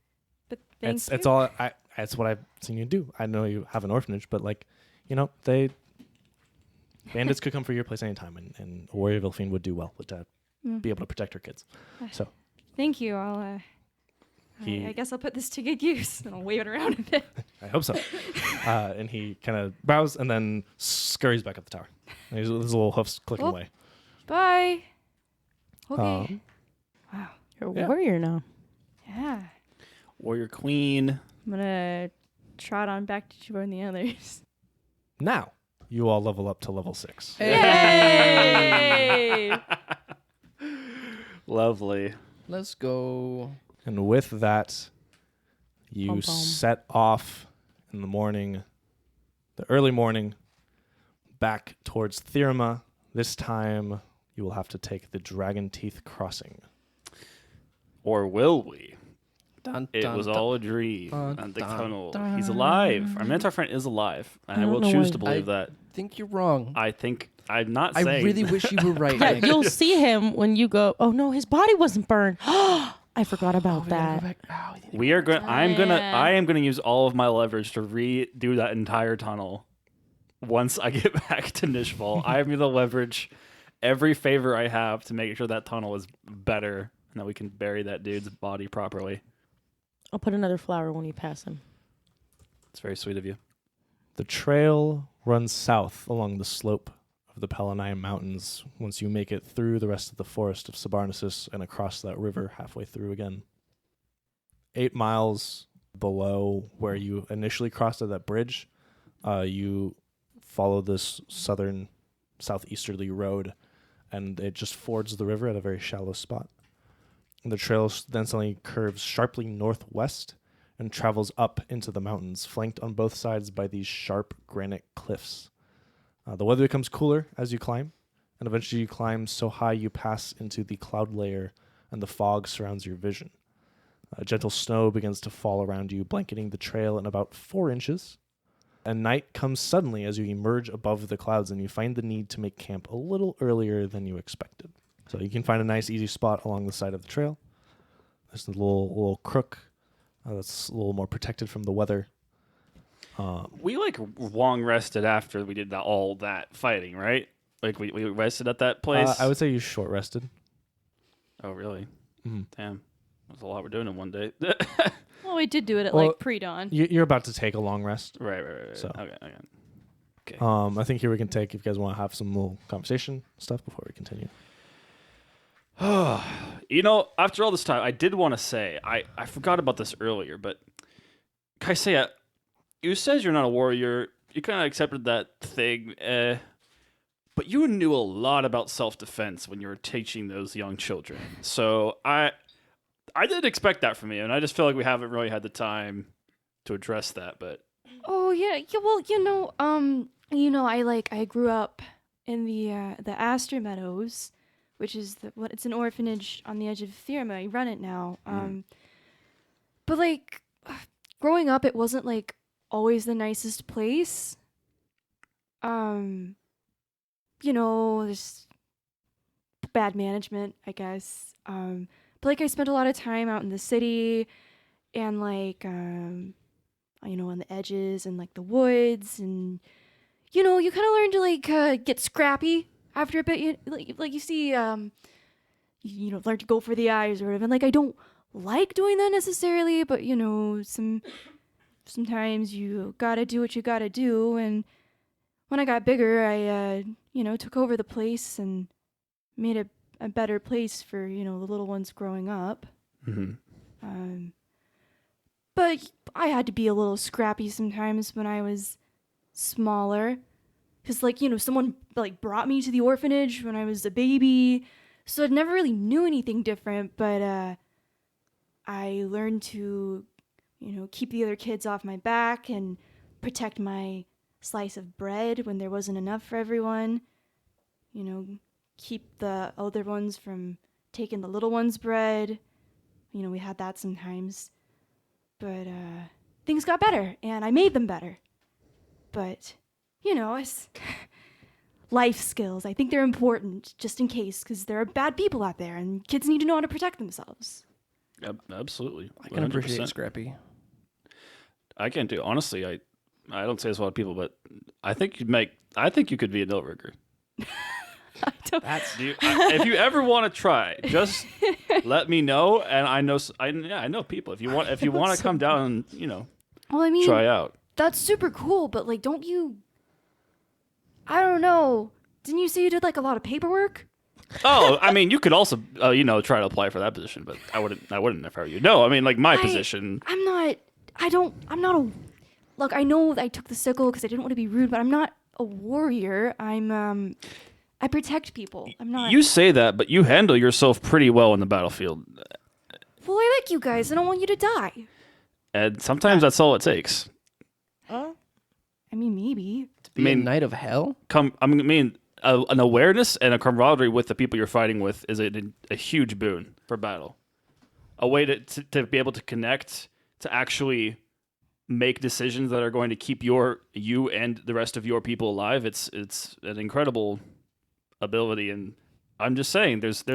But thanks. it's all. That's what I've seen you do. I know you have an orphanage, but like, bandits could come for your place anytime, and a warrior Vilfiend would do well with that, be able to protect her kids. So Thank you. I'll. I guess I'll put this to good use, and I'll wave it around a bit. I hope so. And he kind of bows and then scurries back up the tower. And his little hoofs clicking Oh. away. Bye. Okay. Wow. You're a Yeah. warrior now. Yeah. Warrior Queen. I'm gonna trot on back to join the others. Now, you all level up to level 6. Yay! Lovely. Let's go. And with that, you Bum, bum. set off in the morning, the early morning, back towards Thirma. This time, you will have to take the Dragon Teeth Crossing. Or will we? Dun, It dun, was dun. all a dream. Dun, And the dun, tunnel. dun. He's alive. Our Minotaur friend is alive. And I don't will know choose why- to believe I that. think you're wrong. I think I'm not I saying. really wish you were right. Yeah, Nick. you'll see him when you go. Oh no, his body wasn't burned. I forgot about We gotta go that. back. Oh, We are going. Oh, I yeah. am gonna use all of my leverage to redo that entire tunnel. Once I get back to Nishval, I am gonna leverage every favor I have to make sure that tunnel is better and that we can bury that dude's body properly. I'll put another flower when you pass him. It's very sweet of you. The trail runs south along the slope of the Pelennine Mountains once you make it through the rest of the forest of Sabarnesus and across that river halfway through again. 8 miles below where you initially crossed at that bridge, you follow this southeasterly road, and it just fords the river at a very shallow spot. And the trail then suddenly curves sharply northwest and travels up into the mountains, flanked on both sides by these sharp granite cliffs. The weather becomes cooler as you climb, and eventually you climb so high you pass into the cloud layer, and the fog surrounds your vision. Gentle snow begins to fall around you, blanketing the trail in about 4 inches. And night comes suddenly as you emerge above the clouds, and you find the need to make camp a little earlier than you expected. So you can find a nice, easy spot along the side of the trail. There's a little crook that's a little more protected from the weather. We long rested after we did all that fighting, right? Like we rested at that place. I would say you short rested. Oh really? Mhm. Damn, that's a lot we're doing in one day. Well, we did do it at Well, like pre-dawn. You're about to take a long rest. Right. So. Okay. I think here we can take, if you guys want to have some little conversation stuff before we continue. After all this time, I did want to say, I forgot about this earlier, but Kaisea, you says you're not a warrior. You kind of accepted that thing, but you knew a lot about self-defense when you were teaching those young children. So I didn't expect that from you, and I just feel like we haven't really had the time to address that. But Oh yeah. Well, I grew up in the Aster Meadows, which is it's an orphanage on the edge of Thirma. I run it now. But like growing up, it wasn't like always the nicest place. There's bad management, I guess. But like I spent a lot of time out in the city, and like on the edges and like the woods, and you kind of learn to like get scrappy after a bit. You see, learn to go for the eyes or whatever. And like I don't like doing that necessarily, but sometimes you gotta do what you gotta do. And when I got bigger, I took over the place and made a better place for the little ones growing up. But I had to be a little scrappy sometimes when I was smaller, because someone like brought me to the orphanage when I was a baby, so I never really knew anything different. But I learned to keep the other kids off my back and protect my slice of bread when there wasn't enough for everyone. Keep the older ones from taking the little ones' bread. We had that sometimes. But things got better, and I made them better. But, life skills. I think they're important just in case, because there are bad people out there and kids need to know how to protect themselves. Absolutely. I can appreciate 100%. Scrappy. I can too. Honestly, I don't say this to a lot of people, but I think you could be a nail rigger. If you ever want to try, just let me know, and I know people. If you want to come down and Well, I mean, try out. that's super cool, but like, don't you? I don't know. Didn't you say you did like a lot of paperwork? Oh, I mean, you could also try to apply for that position, but I wouldn't if I were you. No, I mean, like my position. I'm not a. Look, I know I took the sickle because I didn't want to be rude, but I'm not a warrior. I protect people. I'm not. You say that, but you handle yourself pretty well in the battlefield, Well, I like you guys. I don't want you to die. and sometimes that's all it takes. I mean, maybe. Be a knight of hell? An awareness and a camaraderie with the people you're fighting with is a huge boon for battle. A way to be able to connect, to actually make decisions that are going to keep you and the rest of your people alive. It's an incredible ability, and I'm just saying there's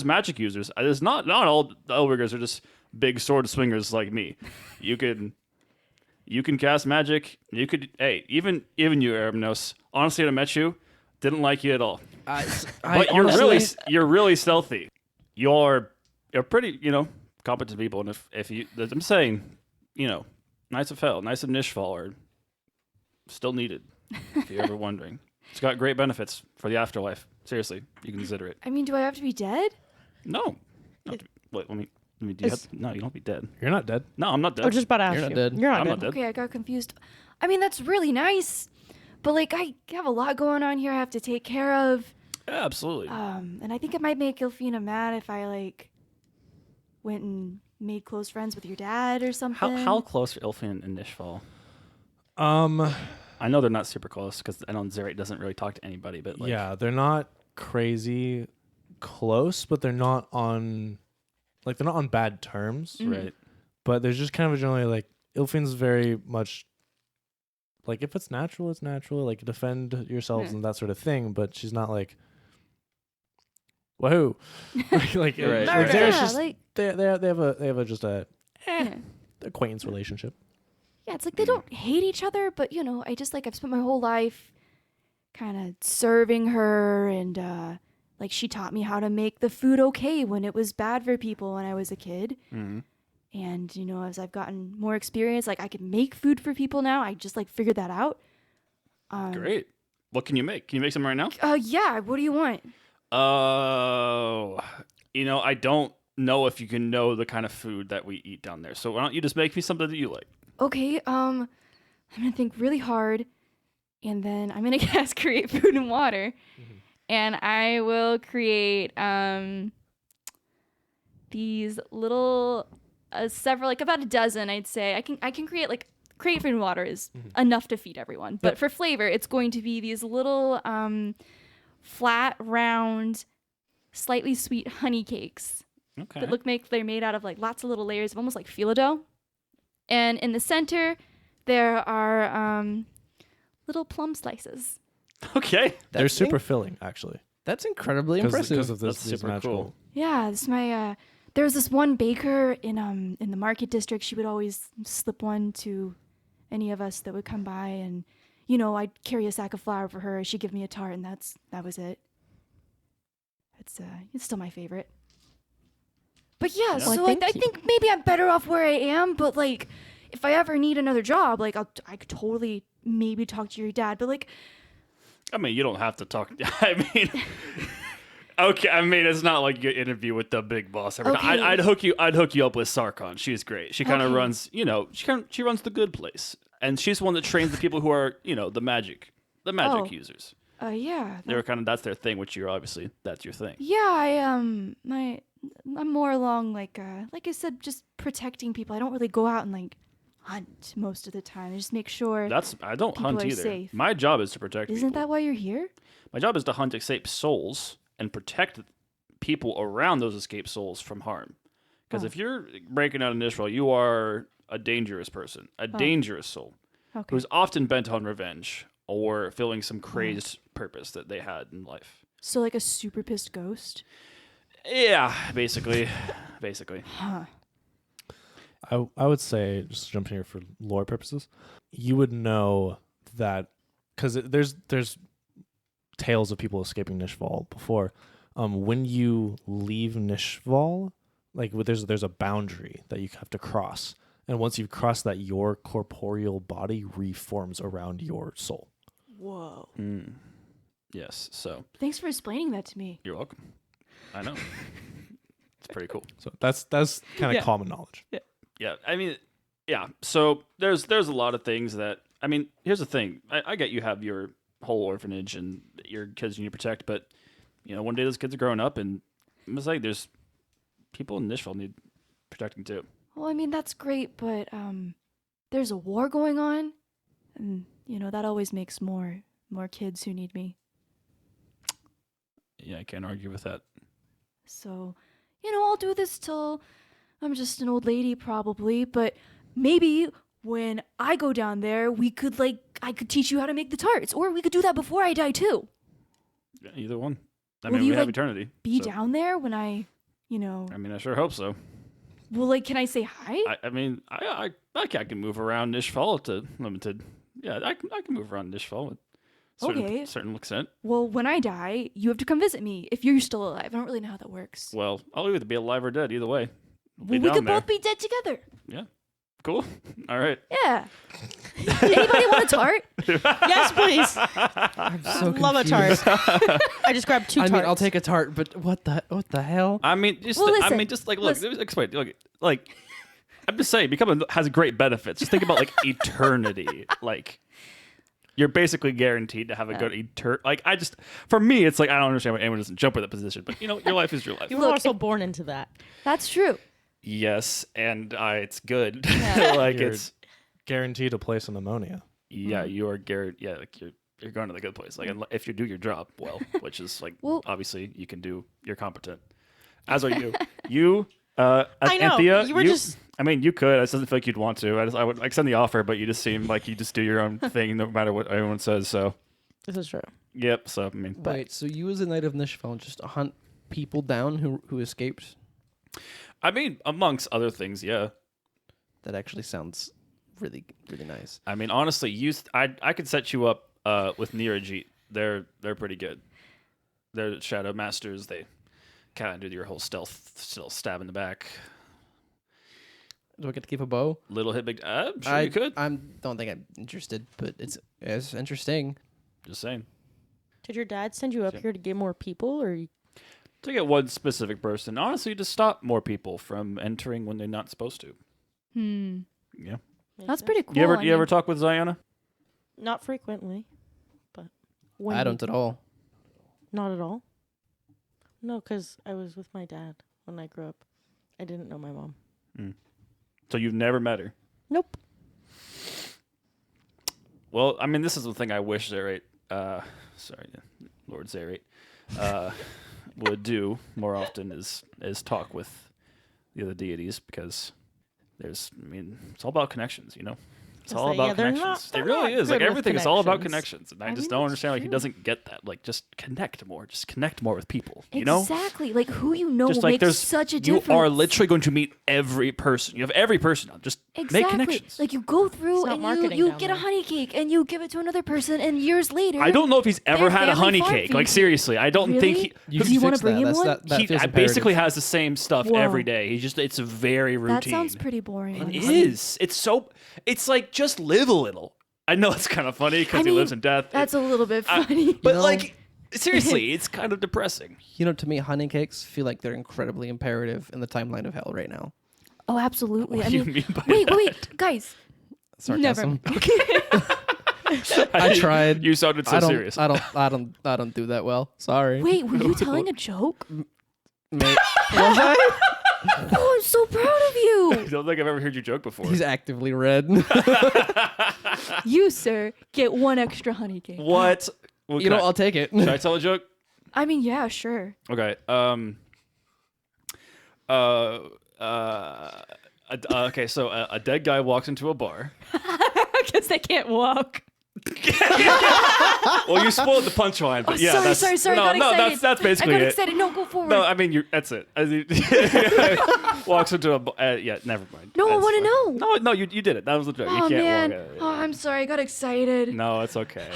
magic users. There's not all Elriggers are just big sword swingers like me. You can cast magic. You could even you, Erebnos. Honestly, when I met you, didn't like you at all. But you're really stealthy. You're pretty competent people, and if you, I'm saying, Knights of Hell, Knights of Nishval are still needed. If you're ever wondering, it's got great benefits for the afterlife. Seriously, you can consider it. I mean, do I have to be dead? No. Wait, let me. No, you don't be dead. You're not dead. No, I'm not dead. I was just about to ask You're not you. dead. You're not I'm dead. not dead. Okay, I got confused. I mean, that's really nice, but like, I have a lot going on here I have to take care of. Yeah, absolutely. And I think it might make Ilfina mad if I like went and made close friends with your dad or something. How close are Ilfin and Nishval? I know they're not super close because I know Zerate doesn't really talk to anybody. But Yeah, they're not crazy close, but they're not on bad terms. right. But there's just kind of a generally like Ilfin's very much like if it's natural, it's natural. Like defend yourselves and that sort of thing. But she's not like woohoo. like Right. like, there's Yeah, just like- they have a just a Yeah. acquaintance relationship. Yeah, it's like they don't hate each other, but I just like I've spent my whole life kind of serving her, and like she taught me how to make the food okay when it was bad for people when I was a kid. Mm-hmm. And as I've gotten more experience, like I can make food for people now. I just like figured that out. Great. What can you make? Can you make some right now? Yeah. What do you want? Oh, I don't know if you can know the kind of food that we eat down there. So why don't you just make me something that you like? Okay. I'm gonna think really hard, and then I'm gonna cast create food and water, and I will create these little several, like about a dozen, I'd say. I can create like create food and water is enough to feed everyone, but for flavor, it's going to be these little flat, round, slightly sweet honey cakes Okay. that they're made out of like lots of little layers of almost like phyllo dough. And in the center, there are little plum slices. Okay. They're super filling, actually. That's incredibly impressive. Because of this, That's these super magical. cool. Yeah, this is my. There was this one baker in the market district. She would always slip one to any of us that would come by, and I'd carry a sack of flour for her. She'd give me a tart, and that was it. It's still my favorite. But yeah, Yeah. so Well, I think maybe I'm better off where I am. But like, if I ever need another job, like I could totally maybe talk to your dad. But like, I mean, you don't have to talk. I mean, okay. I mean, it's not like you interview with the big boss every time. Okay. I'd hook you up with Sarkon. She's great. She kind of runs. She runs the good place, and she's the one that trains the people who are the magic users. yeah, That's their thing. Which that's your thing. yeah. I'm more along like I said, just protecting people. I don't really go out and like hunt most of the time. I just make sure. I don't people hunt are either. safe. My job is to protect. Isn't people. that why you're here? My job is to hunt escaped souls and protect people around those escaped souls from harm. Because if you're breaking out in Israel, you are a dangerous person, a dangerous soul, Okay. who's often bent on revenge or feeling some crazed purpose that they had in life. So like a super pissed ghost. Yeah, basically. Huh. I would say, just jumping here for lore purposes, you would know that because there's tales of people escaping Nishval before. When you leave Nishval, like there's a boundary that you have to cross, and once you've crossed that, your corporeal body reforms around your soul. Whoa. Yes. So Thanks for explaining that to me. you're welcome. I know. It's pretty cool. So that's kind of Yeah. common knowledge. Yeah, I mean, yeah. So there's a lot of things that I mean. Here's the thing. I get you have your whole orphanage and your kids you need to protect, but one day those kids are growing up, and I'm just like, there's people in Nishville need protecting too. Well, I mean that's great, but there's a war going on, and that always makes more kids who need me. Yeah, I can't argue with that. So, I'll do this till I'm just an old lady probably, but maybe when I go down there, I could teach you how to make the tarts, or we could do that before I die too. Yeah, either one. I Will mean, you, we have like, eternity. Be so- down there when I I sure hope so. well, can I say hi? I can move around Nishval to limited. Yeah, I can move around Nishval with Okay. certain extent. Well, when I die, you have to come visit me if you're still alive. I don't really know how that works. Well, I'll either be alive or dead. Either way, We could both be dead together. Yeah, cool. All right. Yeah. Anybody want a tart? Yes, please. I'm so Love a confused. tart. I just grabbed 2 I tarts. mean, I'll take a tart, but what the hell? I mean, just Well, I listen, mean, just like look, listen. explain. Like, I'm just saying, has great benefits. Just think about like eternity. Like, you're basically guaranteed to have a good Like, for me, it's like I don't understand why anyone doesn't jump in that position. But your life is your life. You were also born into that. That's true. Yes, and it's good. Yeah. Like You're it's guaranteed a place in ammonia. yeah, you are guaranteed. Yeah, like you're going to the good place. Like if you do your job well, which is like Well- obviously you can do. You're competent. As are you. You. I know, Anthea, you were just- I mean, you could. It doesn't feel like you'd want to. I would extend the offer, but you just seem like you just do your own thing, no matter what anyone says. So, This is true. yep. So, I mean, Wait, so you as a knight of Nishval just hunt people down who escaped? amongst other things, yeah. That actually sounds really, really nice. I mean, honestly, I could set you up with Neerajit. They're pretty good. They're shadow masters. They kind of do your whole stealth, still stab in the back, Do I get to keep a bow? little hit big. Sure you could. I don't think I'm interested, but it's interesting. Just saying. Did your dad send you up Yeah. here to get more people, or To get one specific person, honestly, to stop more people from entering when they're not supposed to. Yeah. That's pretty cool. You ever I you ever mean, talk with Ziana? Not frequently, but when I we- don't at all. Not at all. No, because I was with my dad when I grew up. I didn't know my mom. So you've never met her? Nope. Well, I mean, this is the thing I wish Zarate, Lord Zarate, would do more often is talk with the other deities, because it's all about connections, It's Yes, all yeah, about they're connections. not- it they're really not is. Like good with everything is all about connections. connections, and I I just mean, don't that's understand why he true. doesn't get that. Like, just connect more. Just connect more with people. You know. Exactly. Like who Just like makes there's such a you difference. are literally going to meet every person. You have every person now. Just Exactly. make connections. Like you go through It's not and marketing you down get a there. honey cake and you give it to another person, and years later. I don't know if he's ever Their had a family honey farm cake. Like feeds you. seriously, I don't think Really? he. You Do you want wanna to bring him one? That He feels basically imperative. has the same stuff Whoa. every day. It's very routine. That sounds pretty boring. It is. It's like just live a little. I know it's kind of funny because I he mean, lives in death. That's a little bit I- funny. but know- like seriously, it's kind of depressing. To me, honey cakes feel like they're incredibly imperative in the timeline of hell right now. Oh, absolutely. What I do you mean, mean by wait, that? wait, guys. Sarcasm. Never. I tried. You sounded so I don't, serious. I don't do that well. Sorry. Wait, were you telling a joke? Mate, was I? Oh, I'm so proud of you. I don't think I've ever heard you joke before. He's actively red. You, sir, get one extra honey cake. What? Well, You know, I'll take it. should I tell a joke? I mean, yeah, sure. Okay. Okay. So a dead guy walks into a bar. because they can't walk. Well, you spoiled the punchline, but yeah, sorry. no, I got no, excited. that's basically I got it. excited. No, go forward. No, I mean, that's it. Walks into a. Yeah, never mind. No, I That's wanna fine. know. No, you did it. That was the joke. Oh You can't man. walk. Oh, I'm sorry. I got excited. No, it's okay.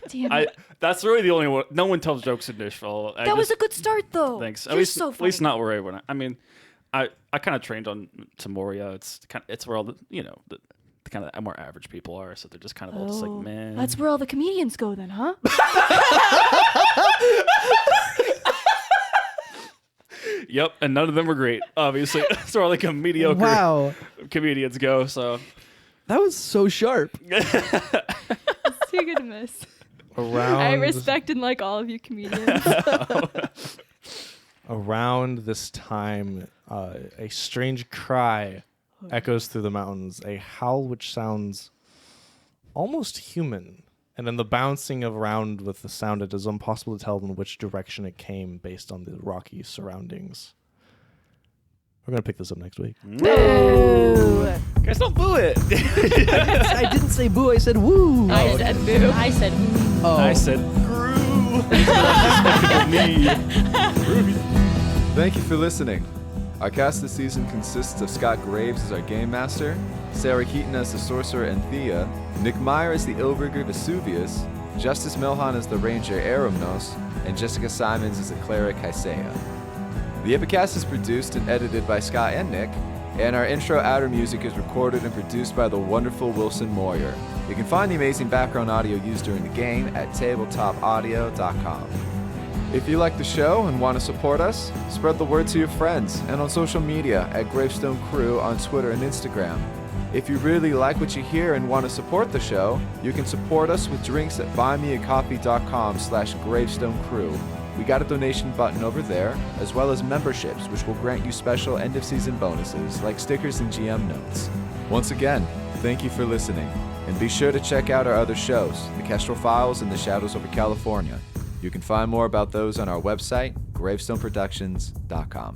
Damn it. That's really the only one. No one tells jokes in Nashville. That was a good start, though. Thanks. You're so at least funny. not where everyone. I mean, I kind of trained on Tamoria. It's where all the the kind of more average people are. So they're just kind of all just like, man. That's where all the comedians go, then, huh? Yep, and none of them were great. Obviously, that's where all like mediocre Wow. comedians go. So That was so sharp. It's too good to miss. Around I respect and like all of you comedians. around this time, a strange cry echoes through the mountains, a howl which sounds almost human. And in the bouncing around with the sound, it is impossible to tell in which direction it came based on the rocky surroundings. We're going to pick this up next week. guys, don't boo it. I didn't say boo. I said woo. I said boo. I said, Oh. I said, Gru. Me. Thank you for listening. Our cast this season consists of Scott Graves as our Game Master, Sarah Keaton as the Sorcerer and Thea, Nick Meyer as the Illrigger Vesuvius, Justice Milhan as the Ranger Eremnos, and Jessica Simons as the Cleric Hysea. The Epikast is produced and edited by Scott and Nick, and our intro outer music is recorded and produced by the wonderful Wilson Moyer. You can find the amazing background audio used during the game at tabletopaudio.com. If you like the show and want to support us, spread the word to your friends and on social media at Gravestone Crew on Twitter and Instagram. If you really like what you hear and want to support the show, you can support us with drinks at buymeacoffee.com/gravestonecrew. We got a donation button over there, as well as memberships, which will grant you special end-of-season bonuses like stickers and GM notes. Once again, thank you for listening, and be sure to check out our other shows, The Kestrel Files and The Shadows over California. You can find more about those on our website, gravestoneproductions.com.